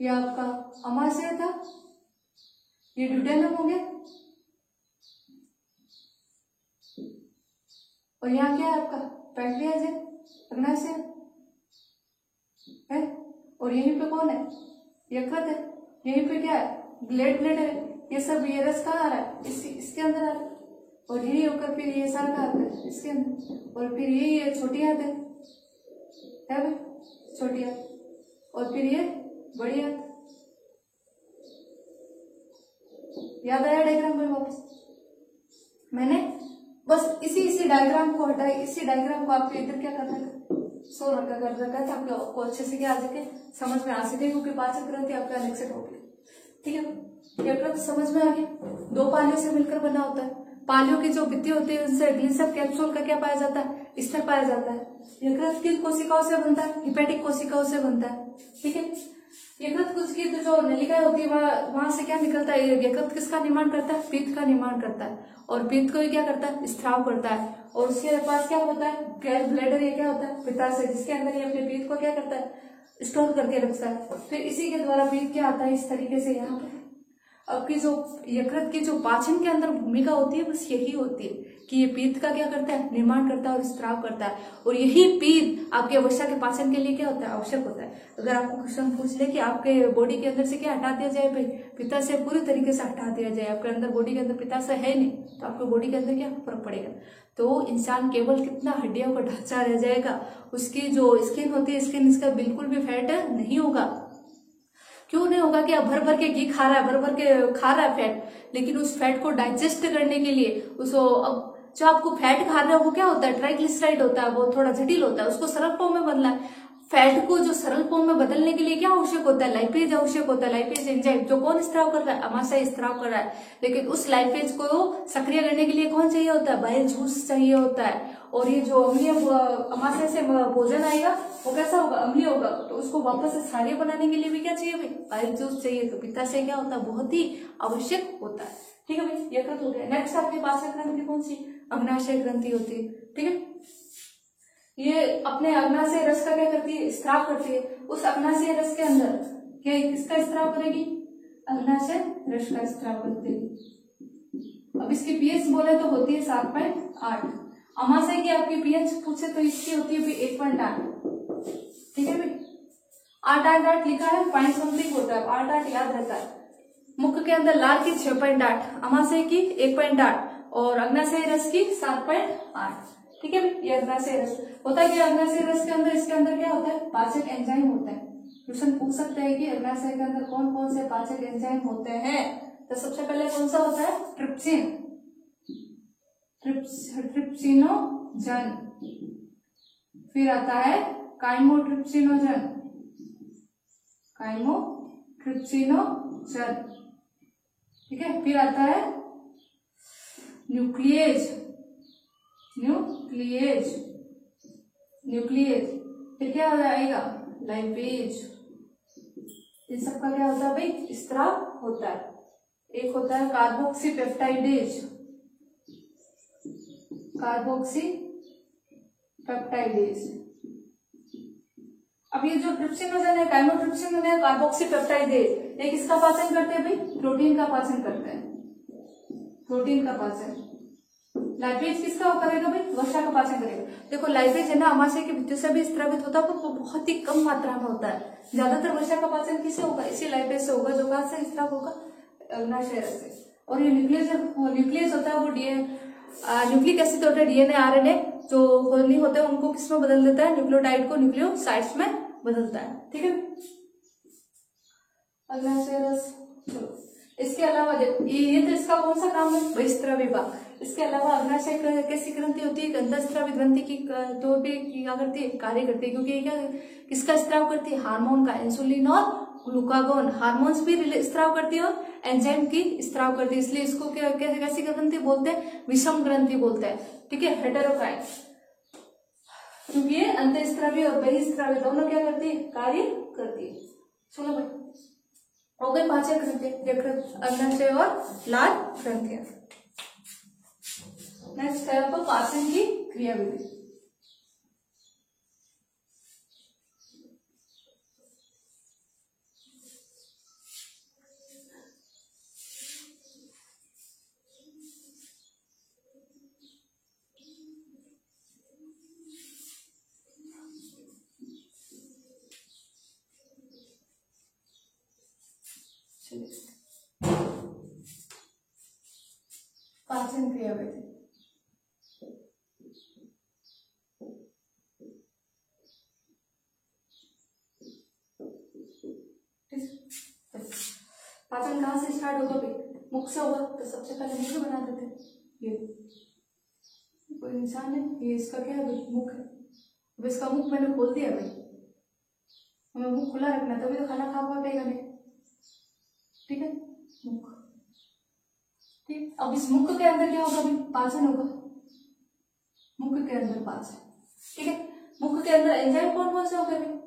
ये आपका अमाशय था, ये ड्यूटेनम हो गया, और यहाँ क्या है आपका पैंक्रियाज है, अग्नाशय है, और यहीं पे कौन है, यकृत है, यहीं पे क्या है, ब्लड है। ये सब ये रस कहाँ आ रहा है, इसके अंदर आ रहा है, और यही होकर फिर ये सारा कहाँ आता है, इसके अंदर, और फिर ये छोटी आंत है भाई, छोटी आंत, और फिर ये बड़ी आंत। याद आया डायग्राम में, वापस मैंने बस इसी डायग्राम को हटाई, इसी डायग्राम को आपके इधर क्या करना था, सो रखा कर रखा था, आपको अच्छे से क्या आ सके, समझ में आ सके, क्योंकि पाचन ग्रंथि आपका अलग से हो गया। ठीक है, यकृत समझ में आ गया, दो पालियों से मिलकर बना होता है। पालियों की जो भित्ति होती है उनसे ग्लिसर कैप्सूल का क्या पाया जाता है, स्तर पाया जाता है। यकृत की कोशिकाओं से बनता है, हिपैटिक कोशिकाओं से बनता है। ठीक है, यकृत कुछ की तो जो नलिकाएं होती है वहां से क्या निकलता है, यकृत किसका निर्माण करता है, पित्त का निर्माण करता है, और पित्त को ही क्या करता है, स्त्राव करता है। और उसके पास क्या होता है, गैल ब्लैडर, ये क्या होता है, पित्ताशय, जिसके अंदर ये अपने पित्त को क्या करता है, स्टोर करके रखता है। फिर इसी के द्वारा पित्त क्या आता है, इस तरीके से यहाँ पे। अब की जो यकृत की जो पाचन के अंदर भूमिका होती है बस यही होती है कि ये पित्त का क्या करता है, निर्माण करता है और स्त्राव करता है। और यही पित्त आपके वसा के पाचन के लिए क्या होता है, आवश्यक होता है। अगर आपको क्वेश्चन पूछ ले कि आपके बॉडी के अंदर से क्या हटा दिया जाए भाई, पित्ताशय पूरी तरीके से हटा दिया जाए, आपके अंदर बॉडी के अंदर पित्ताशय है नहीं, तो आपके बॉडी के अंदर क्या फर्क पड़ेगा। तो इंसान केवल कितना हड्डियों का ढांचा रह जाएगा, उसकी जो स्किन होती है, स्किन इसका बिल्कुल भी फैट नहीं होगा। क्यों नहीं होगा, कि अब भर भर के घी खा रहा है, भर भर के खा रहा है फैट, लेकिन उस फैट को डाइजेस्ट करने के लिए उसको, अब जो आपको फैट खा रहा है वो क्या होता है, ट्राइग्लिसराइड होता है, वो थोड़ा जटिल होता है, उसको सरल फॉर्म में बदलना है। फैट को जो सरल फॉर्म में बदलने के लिए क्या आवश्यक होता है, लाइपेज आवश्यक होता है। लाइपेज एंजाइम जो कौन स्त्राव कर रहा है, अमाशय स्त्राव कर रहा है, लेकिन उस लाइपेज को सक्रिय करने के लिए कौन चाहिए होता है, बाइल जूस चाहिए होता है। और ये जो अम्लीय अमाशय से भोजन आएगा वो कैसा होगा, अम्लीय होगा, तो उसको वापस से क्षारीय बनाने के लिए भी क्या चाहिए भाई, बाइल जूस चाहिए। तो पित्ताशय क्या होता है, बहुत ही आवश्यक होता है। ठीक है भाई, यकृत हो गया। नेक्स्ट आपके पाचन ग्रंथि कौन सी, अग्नाशय ग्रंथि होती है। ठीक है, ये अपने अग्नाशय रस का क्या करती है, स्त्राव करती है। उस अग्नाशय रस के अंदर क्या किसका स्त्राव करेगी, अग्नाशय रस का स्त्राव करती है। अब इसकी पीएच बोले तो होती है 7.8। अमाशय की आपकी पीएच पूछे तो इसकी होती है 1.8। ठीक है भाई, 8 लिखा है, पॉइंट समथिंग होता है, 8 याद रहता है। मुख के अंदर लाल की 6.8, अमाशय की 1.8 और अग्नाशय रस की 7.8। ठीक है भाई, ये अग्नाशय रस होता है कि अग्नाशय रस के अंदर, इसके अंदर क्या होता है, पाचक एंजाइम होता है। क्वेश्चन पूछ सकते हैं कि अग्नाशय के अंदर कौन कौन से पाचक एंजाइम होते हैं। तो सबसे पहले कौन सा होता है, ट्रिप्सिन, ट्रिप्सिनोजन, फिर आता है काइमोट्रिप्सिनोजन, काइमोट्रिप्सिनोजन। ठीक है, फिर आता है न्यूक्लिएज, फिर क्या हो जाएगा, लाइपेज। इन सबका क्या होता है भाई, स्त्राव होता है। एक होता है कार्बोक्सीपेप्टाइडेज, कार्बोक्सी पेप्टाइडेज। अब ये जो ट्रिप्सिनोजन है, काइमोट्रिप्सिन है, कार्बोक्सी पेप्टाइडेज, ये किसका पाचन करते हैं भाई? प्रोटीन का पाचन करते हैं, प्रोटीन का पाचन। लाइपेज किसका करेगा भाई? वसा का पाचन करेगा। देखो लाइपेज है ना, अमाशय की भित्तियों से भी स्रावित होता है, पर वो बहुत ही कम मात्रा में होता है। ज्यादातर वसा का पाचन किससे होगा? इसी लाइपेज से होगा, जो कहाँ से स्राव होगा? अग्नाशय से। और ये न्यूक्लियस होता है, वो न्यूक्लिक एसिड होता है, डीएनए आरएनए जो नहीं होते हैं उनको किसमें बदल देता है? न्यूक्लियोटाइड को न्यूक्लियोसाइड्स में बदलता है। ठीक है, अग्नाशय रस। चलो इसके अलावा देखो, ये तो इसका कौन सा काम है? बहिस्रावी भाग। इसके अलावा अग्नाशय कैसी ग्रंथि होती है? अंतःस्रावी ग्रंथि की तो भी क्या करती है? कार्य करती है, क्योंकि क्या किसका स्त्राव करती है? हार्मोन का, इंसुलिन और ग्लूकागोन। हार्मोन्स भी स्त्राव करती है और एंजाइम की स्त्राव करती है, इसलिए इसको कैसी ग्रंथि बोलते हैं? विषम ग्रंथि बोलते हैं। ठीक है, हेटेरोकाइट, क्योंकि ये अंतःस्रावी और बहिस्रावी दोनों क्या करती है? कार्य करती है। सुनो भाई, हो गए पांच ग्रंथियां, अग्नाशय और लाल ग्रंथियां। नेक्स्ट है आपको पाचन की क्रियाविधि। पाचन क्रियाविधि। पाचन कहाँ से स्टार्ट होगा भाई? मुख से होगा, तो सबसे पहले मुख बना देते हैं। ये कोई इंसान है, ये इसका क्या है भाई? मुख है। अब इसका मुख मैंने खोल दिया भाई, हमें मुख खुला रखना तभी तो खाना खा पाएगा नहीं। ठीक है, मुख। ठीक, अब इस मुख के अंदर क्या होगा भाई? पाचन होगा, मुख के अंदर पाचन। ठीक है, मुख के अंदर एंजाइम कौन कौन से होगा भाई?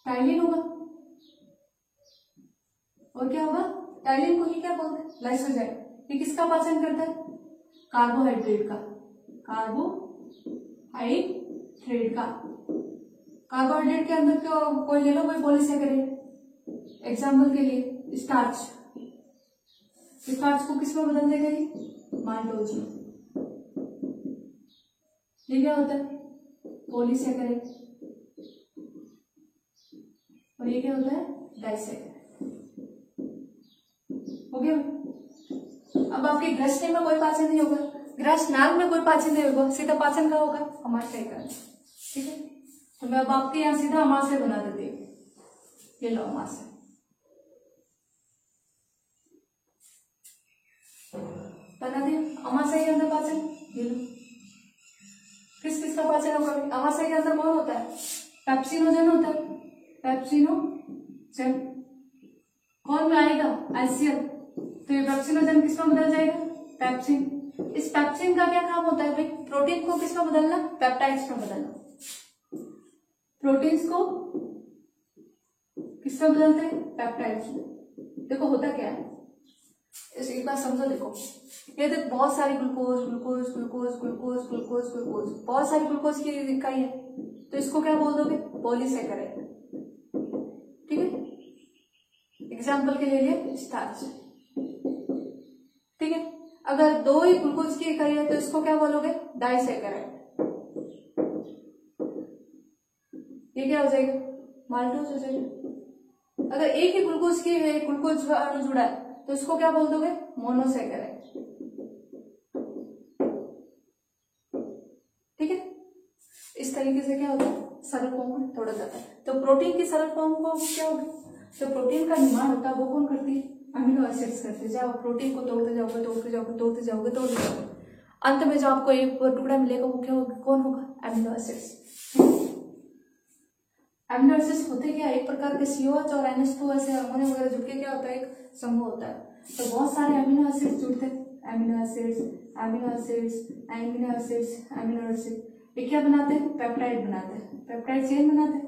टाइलिन होगा, और क्या होगा? टाइलिन को ही क्या बोलते हैं? लाइसोजाइम। ये किसका पाचन करता है? कार्बोहाइड्रेट का, कार्बोहाइड्रेट का। कार्बोहाइड्रेट के अंदर क्यों कोई ले लो, कोई पॉलीसैकेराइड, एग्जाम्पल के लिए स्टार्च। स्टार्च को किसमें बदल देगा? ये माल्टोज में। ये क्या होता है? पॉलीसैकेराइड। और ये क्या होता है? डाइसैकेराइड। हो गया। अब आपके ग्रसनी में कोई पाचन नहीं होगा, ग्रसनाल में कोई पाचन नहीं होगा, सीधा पाचन का होगा अमाशय का। ठीक है, तो मैं अब आपके यहाँ सीधा अमाशय बना देती हूँ। ये लो अमाशय बना दिया। अमाशय के अंदर पाचन, ये लो। किस किस का पाचन होगा? अमाशय के अंदर कौन होता है? पेप्सिनोजन होता है, पेप्सिनोजन। कौन में आएगा? एसियल। तो ये पेप्सिनोजन किसमें बदल जाएगा? पेप्सिन। इस पेप्सिन का क्या काम होता है भाई? प्रोटीन को किसमें बदलना? पेप्टाइड्स में बदलना। प्रोटीन्स को किसमें बदलते हैं? पेप्टाइड्स में। देखो होता क्या है, एक बार समझो। देखो ये देख, बहुत सारी glucose glucose glucose glucose glucose glucose, बहुत सारी ग्लूकोज की इकाई है, तो इसको क्या बोल दोगे? पॉलीसैकेराइड। ठीक है, एग्जाम्पल के लिए स्टार्च। ठीक है, अगर दो ही ग्लूकोज की इकाई है तो इसको क्या बोलोगे? डाइसैकेराइड। ये क्या हो जाएगा? माल्टोज हो जाएगा। अगर एक ही ग्लूकोज की ग्लूकोज अणु जुड़ा है तो इसको क्या बोल दोगे? मोनोसैकेराइड। ठीक है, इस तरीके से क्या होता है? सरल फॉर्म में तोड़ा जाता है। तो प्रोटीन की सरल फॉर्म को क्या होगी? तो प्रोटीन का निर्माण होता है वो कौन करती है? अमीनो एसिड्स करते हैं। जब प्रोटीन को तोड़ते जाओगे तोड़ते जाओगे तोड़ते जाओगे तोड़ते जाओगे, अंत में जो आपको एक टुकड़ा मिलेगा वो क्या होगा? कौन होगा? Amino acids. अमीनो एसिड्स होते क्या? एक प्रकार के COH और NH2 ऐसे अमोनिया वगैरह जुड़ के क्या होता है? एक समूह होता है। तो बहुत सारे अमीनो एसिड्स जुड़ते हैं, amino acids amino acids amino acids amino acid. ये क्या बनाते हैं? पेप्टाइड बनाते हैं, पेप्टाइड चेन बनाते हैं।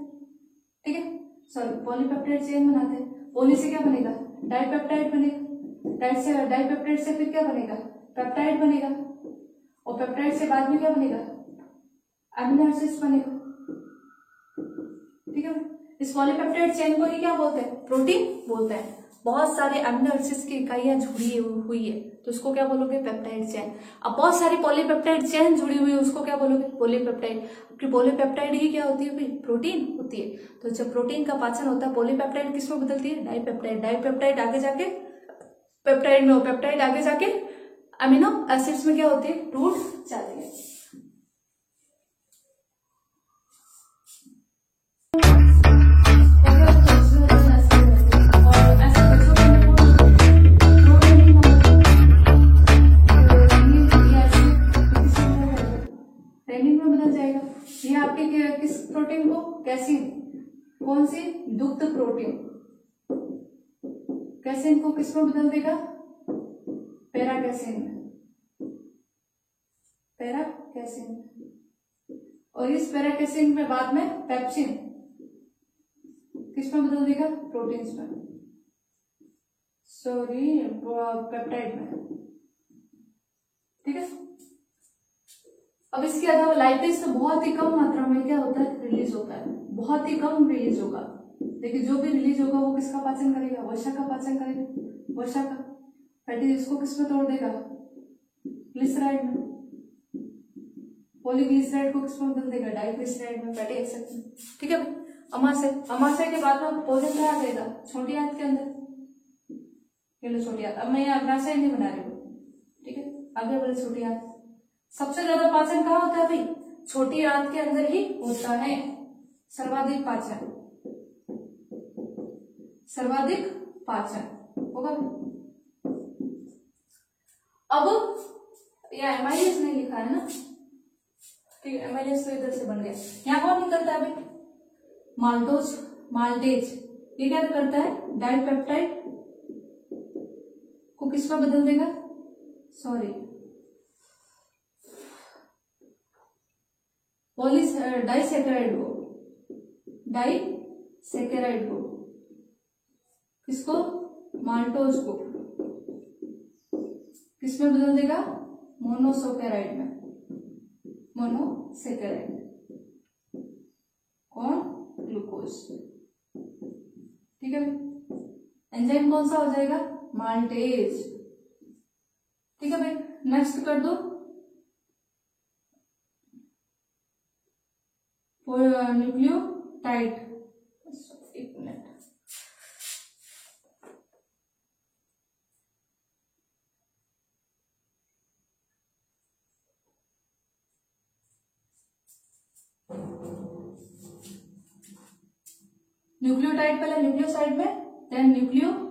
ठीक है, सॉरी पॉलीपेप्टाइड चेन बनाते हैं। पॉली से क्या बनेगा? डाइपेप्टाइड बनेगा। डाइपेप्टाइड से फिर क्या बनेगा? पेप्टाइड बनेगा। और पेप्टाइड से बाद में क्या बनेगा, अमीनो एसिड्स बनेगा। ठीक है, इस पॉलीपेप्टाइड चेन को ही क्या बोलते हैं, प्रोटीन बोलते हैं। बहुत सारे अमीनो एसिड्स की इकाइयां जुड़ी हुई है तो उसको क्या बोलोगे, पेप्टाइड चेन। अब बहुत सारी पॉलीपेप्टाइड चेन जुड़ी हुई है उसको क्या बोलोगे, पॉलीपेप्टाइड। पॉलीपेप्टाइड ही क्या होती है भाई, प्रोटीन होती है। तो जब प्रोटीन का पाचन होता है पॉलीपेप्टाइड किस में बदलती है, डाइपेप्टाइड। डाइपेप्टाइड आगे जाके पेप्टाइड में, पेप्टाइड आगे जाके अमीनो एसिड्स में क्या होती है, टूट जाती है। किस प्रोटीन को, कैसीन, कौन सी, दुग्ध प्रोटीन। कैसीन को किस में बदल देगा, पैराकैसीन में, पैराकैसीन। और इस पैराकैसीन में बाद में पेप्सिन किस में बदल देगा, प्रोटीन्स में, सॉरी पेप्टाइड में। ठीक है, अब इसके अलावा लाइपेज तो बहुत ही कम मात्रा में क्या होता है, रिलीज होता है, बहुत ही कम रिलीज होगा। लेकिन जो भी रिलीज होगा वो किसका पाचन करेगा, वसा का पाचन करेगा, वसा का। फैटी इसको किस में तोड़ देगा, ग्लिसराइड में। पॉलीग्लिसराइड को किस में बदल देगा, डाइग्लिसराइड में, फैटी एसिड में। ठीक है, अमाशय, अमाशय के बाद में भोजन कहाँ देगा, छोटी आंत के अंदर। ये लो छोटी आंत, अब मैं यहाँ अग्नाशय नहीं बना रही हूँ। ठीक है, आगे बोले छोटी आंत। सबसे ज्यादा पाचन कहाँ होता है भाई, छोटी आंत के अंदर ही होता है, सर्वाधिक पाचन, सर्वाधिक पाचन होगा। अब यह एमाइलेज नहीं लिखा है ना, ठीक है, एमाइलेज तो इधर से बन गया। यहाँ कौन निकलता है भाई, माल्टोज, माल्टेज। ये क्या करता है, डाइपेप्टाइड को किस में बदल देगा, सॉरी डाइसेकेराइड को, डाइसेकेराइड को, किसको, माल्टोज को किस में बदल देगा, मोनोसेकेराइड में, मोनोसेकेराइड। कौन, ग्लूकोज। ठीक है, एंजाइम कौन सा हो जाएगा, माल्टेज। ठीक है भाई, नेक्स्ट कर दो न्यूक्लियोटाइड। एक मिनट, न्यूक्लियोटाइड पहले न्यूक्लियोसाइड में, then nucleosides.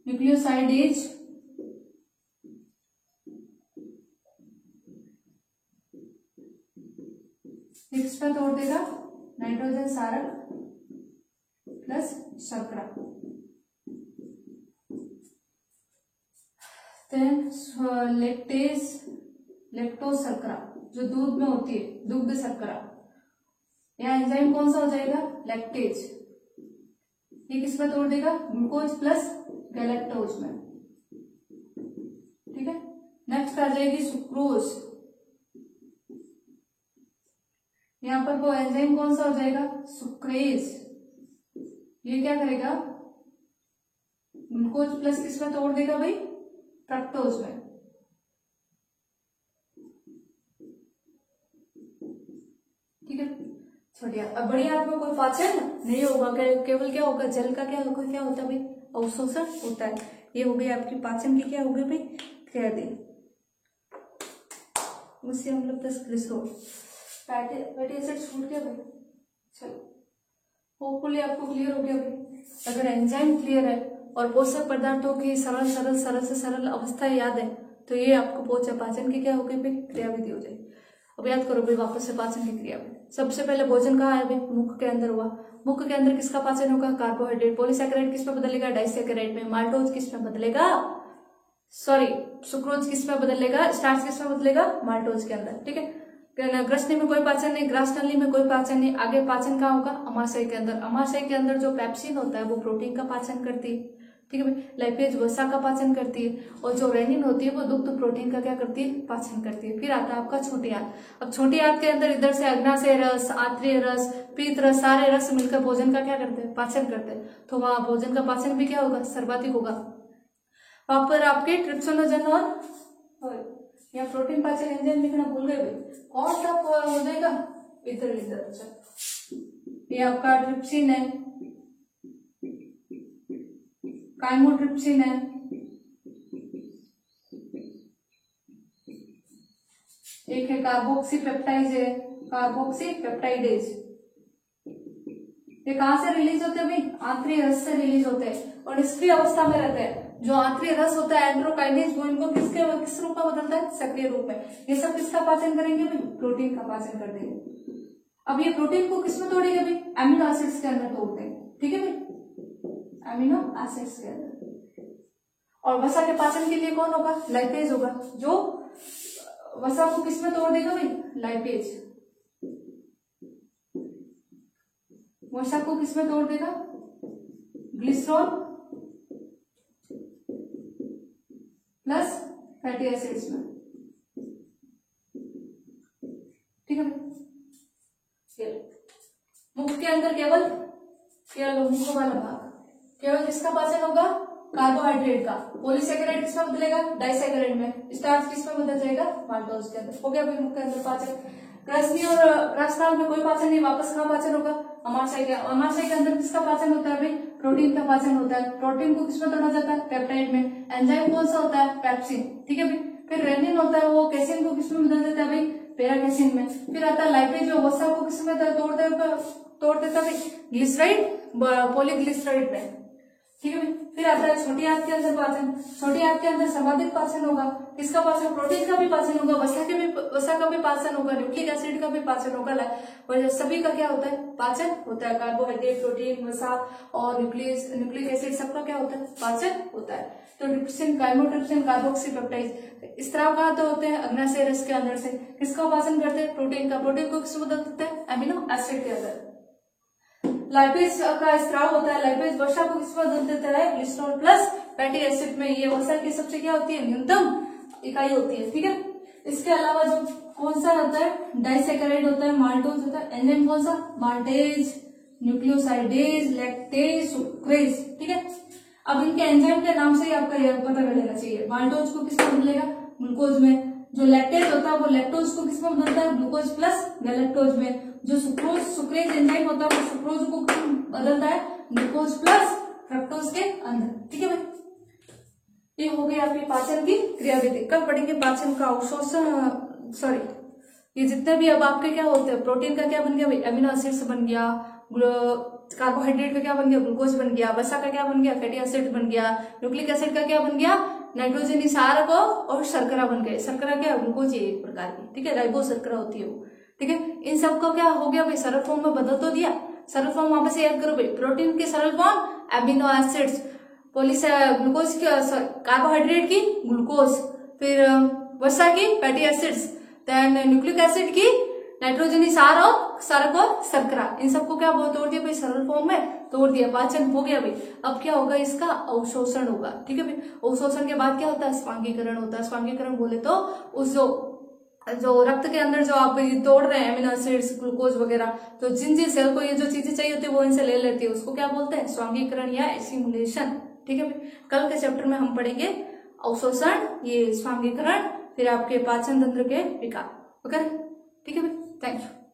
Nucleoside is six पर तोड़ देगा, नाइट्रोजन सारक प्लस शर्करा। देन लेक्टेज, लेक्टोज शर्करा जो दूध में होती है, दुग्ध शर्करा। यहाँ एंजाइम कौन सा हो जाएगा, लैक्टेज। ये किस में तोड़ देगा, ग्लूकोज प्लस गैलेक्टोज में। ठीक है, नेक्स्ट आ जाएगी सुक्रोज। यहाँ पर वो एंजाइम कौन सा हो जाएगा, सुक्रेज। ये क्या करेगा, ग्लूकोज प्लस किस में तोड़ देगा भाई, फ्रक्टोज में। ठीक है, छोड़िए। अब बड़ी आंत में कोई पाचन नहीं होगा, केवल क्या होगा, जल का क्या होगा, क्या होता है भाई, अवशोषण होता है। ये हो गई आपकी पाचन की क्या हो गई भाई, क्रियादि। उससे हम लोग प्लस ग्लिसरॉल, फैटी एसिड छूट गया भाई। चलो, होपफुली आपको क्लियर हो गया भाई। अगर एंजाइम क्लियर है और पोषक पदार्थों की सरल सरल सरल से सरल अवस्था याद है तो ये आपको पाचन की क्या हो गई भाई, क्रियाविधि हो जाएगी। अब याद करो भाई वापस से पाचन की क्रिया में। सबसे पहले भोजन कहाँ है भाई, मुख के अंदर हुआ। मुख के अंदर किसका पाचन होगा, कार्बोहाइड्रेट। पॉलीसैकेराइड किस में बदलेगा, डाइसैकेराइड में। माल्टोज किस में बदलेगा, सॉरी सुक्रोज किस में बदलेगा, स्टार्च किस में बदलेगा, माल्टोज के अंदर। ठीक है, ग्रसनी में कोई पाचन नहीं, ग्रास नली में कोई पाचन नहीं। आगे पाचन कहाँ होगा, अमाशय के अंदर। अमाशय के अंदर जो पेप्सिन होता है वो प्रोटीन का पाचन करती है। ठीक ठीक है भाई। लाइपेज वसा का पाचन करती है और जो रेनिन होती है वो दुग्ध प्रोटीन का क्या करती है, पाचन करती है। फिर आता है आपका छोटी आंत। अब छोटी आंत के अंदर इधर से अग्नाशय रस, आंत्रिय रस, पीत रस, सारे रस मिलकर भोजन का क्या करते हैं, पाचन करते हैं। तो वहां भोजन का पाचन भी क्या होगा, सर्वाधिक होगा। वहां पर आपके ट्रिप्सिनोजन और यहाँ प्रोटीन पाचन एंजाइम लिखना भूल गए भाई, कौन सा हो जाएगा, इधर इधर। अच्छा, ये आपका ट्रिप्सिन है, काइमोट्रिप्सिन है, एक है कार्बोक्सीपेप्टाइड है, कार्बोक्सीपेप्टाइडेज। ये कहां से रिलीज होते हैं भाई, आंतरिक रस से रिलीज होते हैं और निष्क्रिय अवस्था में रहते हैं। जो आंतरिक रस होता है एंड्रोकाइनेज, वो इनको किस रूप में बदलता है, सक्रिय रूप में। ये सब किसका पाचन करेंगे भाई, प्रोटीन का पाचन कर देंगे। अब ये प्रोटीन को किसमें तोड़ेंगे भाई, एमिनो एसिड्स के अंदर तोड़ते हैं, ठीक है भाई, एमिनो एसिड्स के अंदर। और वसा के पाचन के लिए कौन होगा, लाइपेज होगा, जो वसा को किसमें तोड़ देगा भाई, लाइपेज। वसा को किसमें तोड़ देगा, ग्लिसरॉल प्लस फैटी एसिड्स में, ठीक है भाई। मुख के अंदर केवल मुख वाला भाग, केवल किसका पाचन होगा, कार्बोहाइड्रेट का। पॉलीसेकेराइड किसमें बदलेगा, डाइसेकेराइड में। स्टार्च किसमें बदल जाएगा, माल्टोज के अंदर। हो गया भाई मुख के अंदर पाचन। कृष्णि और कृष्णांग में कोई पाचन नहीं, वापस कहाँ पाचन होगा, अमाशय के। अमाशय के अंदर किसका पाचन होता है भाई, प्रोटीन का पाचन होता है। प्रोटीन को किसमें तोड़ा जाता है, पेप्टाइड में। एंजाइम कौन सा होता है, पेप्सिन, ठीक है भाई। फिर रेनिन होता है, वो कैसिन को किसमें बदल देता है भाई, पैराकेसिन में। फिर आता है लाइपेज, जो वसा को किसमें तोड़ देता है, ग्लिसराइड, पॉलीग्लिसराइड में, ठीक है भाई। फिर आता है छोटी आंत के अंदर पाचन। छोटी आंत के अंदर सर्वाधिक पाचन होगा, किसका पाचन, प्रोटीन का भी पाचन होगा, वसा का भी पाचन होगा, न्यूक्लिक एसिड का भी पाचन होगा, और सभी का क्या होता है, पाचन होता है। कार्बोहाइड्रेट, प्रोटीन, वसा और न्यूक्लिक एसिड सबका क्या होता है, पाचन होता है। तो ट्रिप्सिन, काइमोट्रिप्सिन, कार्बोक्सीपेप्टाइड स्त्राव कहाँ तो होते हैं, अग्नाशय रस के अंदर से। किसका पाचन करते हैं, प्रोटीन का। प्रोटीन को किसमें बदल देते हैं, एमिनो एसिड के अंदर। लाइपेज का स्त्राव होता है, लाइपेज वसा को किसमें बदल देता है, ग्लिसरॉल प्लस फैटी एसिड में। ये वसा की सबसे क्या होती है, न्यूनतम इकाई होती है, ठीक है। इसके अलावा जो कौन सा होता है, डाइसेकेराइड होता है, माल्टोज होता है। एंजाइम कौन सा, माल्टेज, न्यूक्लियोसाइडेज, लैक्टेज, सुक्रेज, ठीक है। अब इनके एंजाइम के नाम से ही आपका पता कर लेना चाहिए। माल्टोज को किसमें बदलेगा, ग्लूकोज में। जो लैक्टेज होता है वो लैक्टोज को किसमें बदलता है, ग्लूकोज प्लस गैलेक्टोज में। जो सुक्रेज एंजाइम होता है वो सुक्रोज को बदलता है, ग्लूकोज प्लस फ्रक्टोज के अंदर, ठीक है भाई। ये हो गई आपकी पाचन की क्रियाविधि। कल पढ़ेंगे पाचन का अवशोषण, सॉरी ये जितने भी अब आपके क्या होते हैं, प्रोटीन का क्या बन गया भाई, एमिनो एसिड्स बन गया, कार्बोहाइड्रेट का क्या बन गया, ग्लूकोज बन गया, वसा का क्या बन गया, फैटी एसिड बन गया, न्यूक्लिक एसिड का क्या बन गया, नाइट्रोजन क्षारक और शर्करा बन गए। शर्करा क्या, ग्लूकोज है एक प्रकार की, ठीक है, राइबो शर्करा होती है वो, ठीक है। इन सब का क्या हो गया भाई, सरल फॉर्म में बदल तो दिया। सरल फॉर्म वापस से याद करो भाई, प्रोटीन की सरल फॉर्म एमिनो एसिड्स, ग्लूकोज की, कार्बोहाइड्रेट की ग्लूकोज, फिर वसा की fatty acids, then nucleic acid की नाइट्रोजनी क्षार और क्षारक और शर्करा। इन सबको क्या तोड़ दिया भाई, सरल फॉर्म में तोड़ दिया, पाचन हो गया भाई। अब क्या होगा, इसका अवशोषण होगा, ठीक है भाई। अवशोषण के बाद क्या होता है, स्वांगीकरण होता है। स्वांगीकरण बोले तो उस जो रक्त के अंदर जो आप तोड़ रहे हैं एमिनो एसिड्स, ग्लूकोज वगैरह, तो जिन सेल को ये जो चीजें चाहिए होती है वो इनसे ले लेती है, उसको क्या बोलते हैं, स्वांगीकरण या एसिमुलेशन, ठीक है भाई। कल के चैप्टर में हम पढ़ेंगे अवशोषण, ये स्वांगीकरण, फिर आपके पाचन तंत्र के विकार वगैरह, ठीक है भाई। Thank you.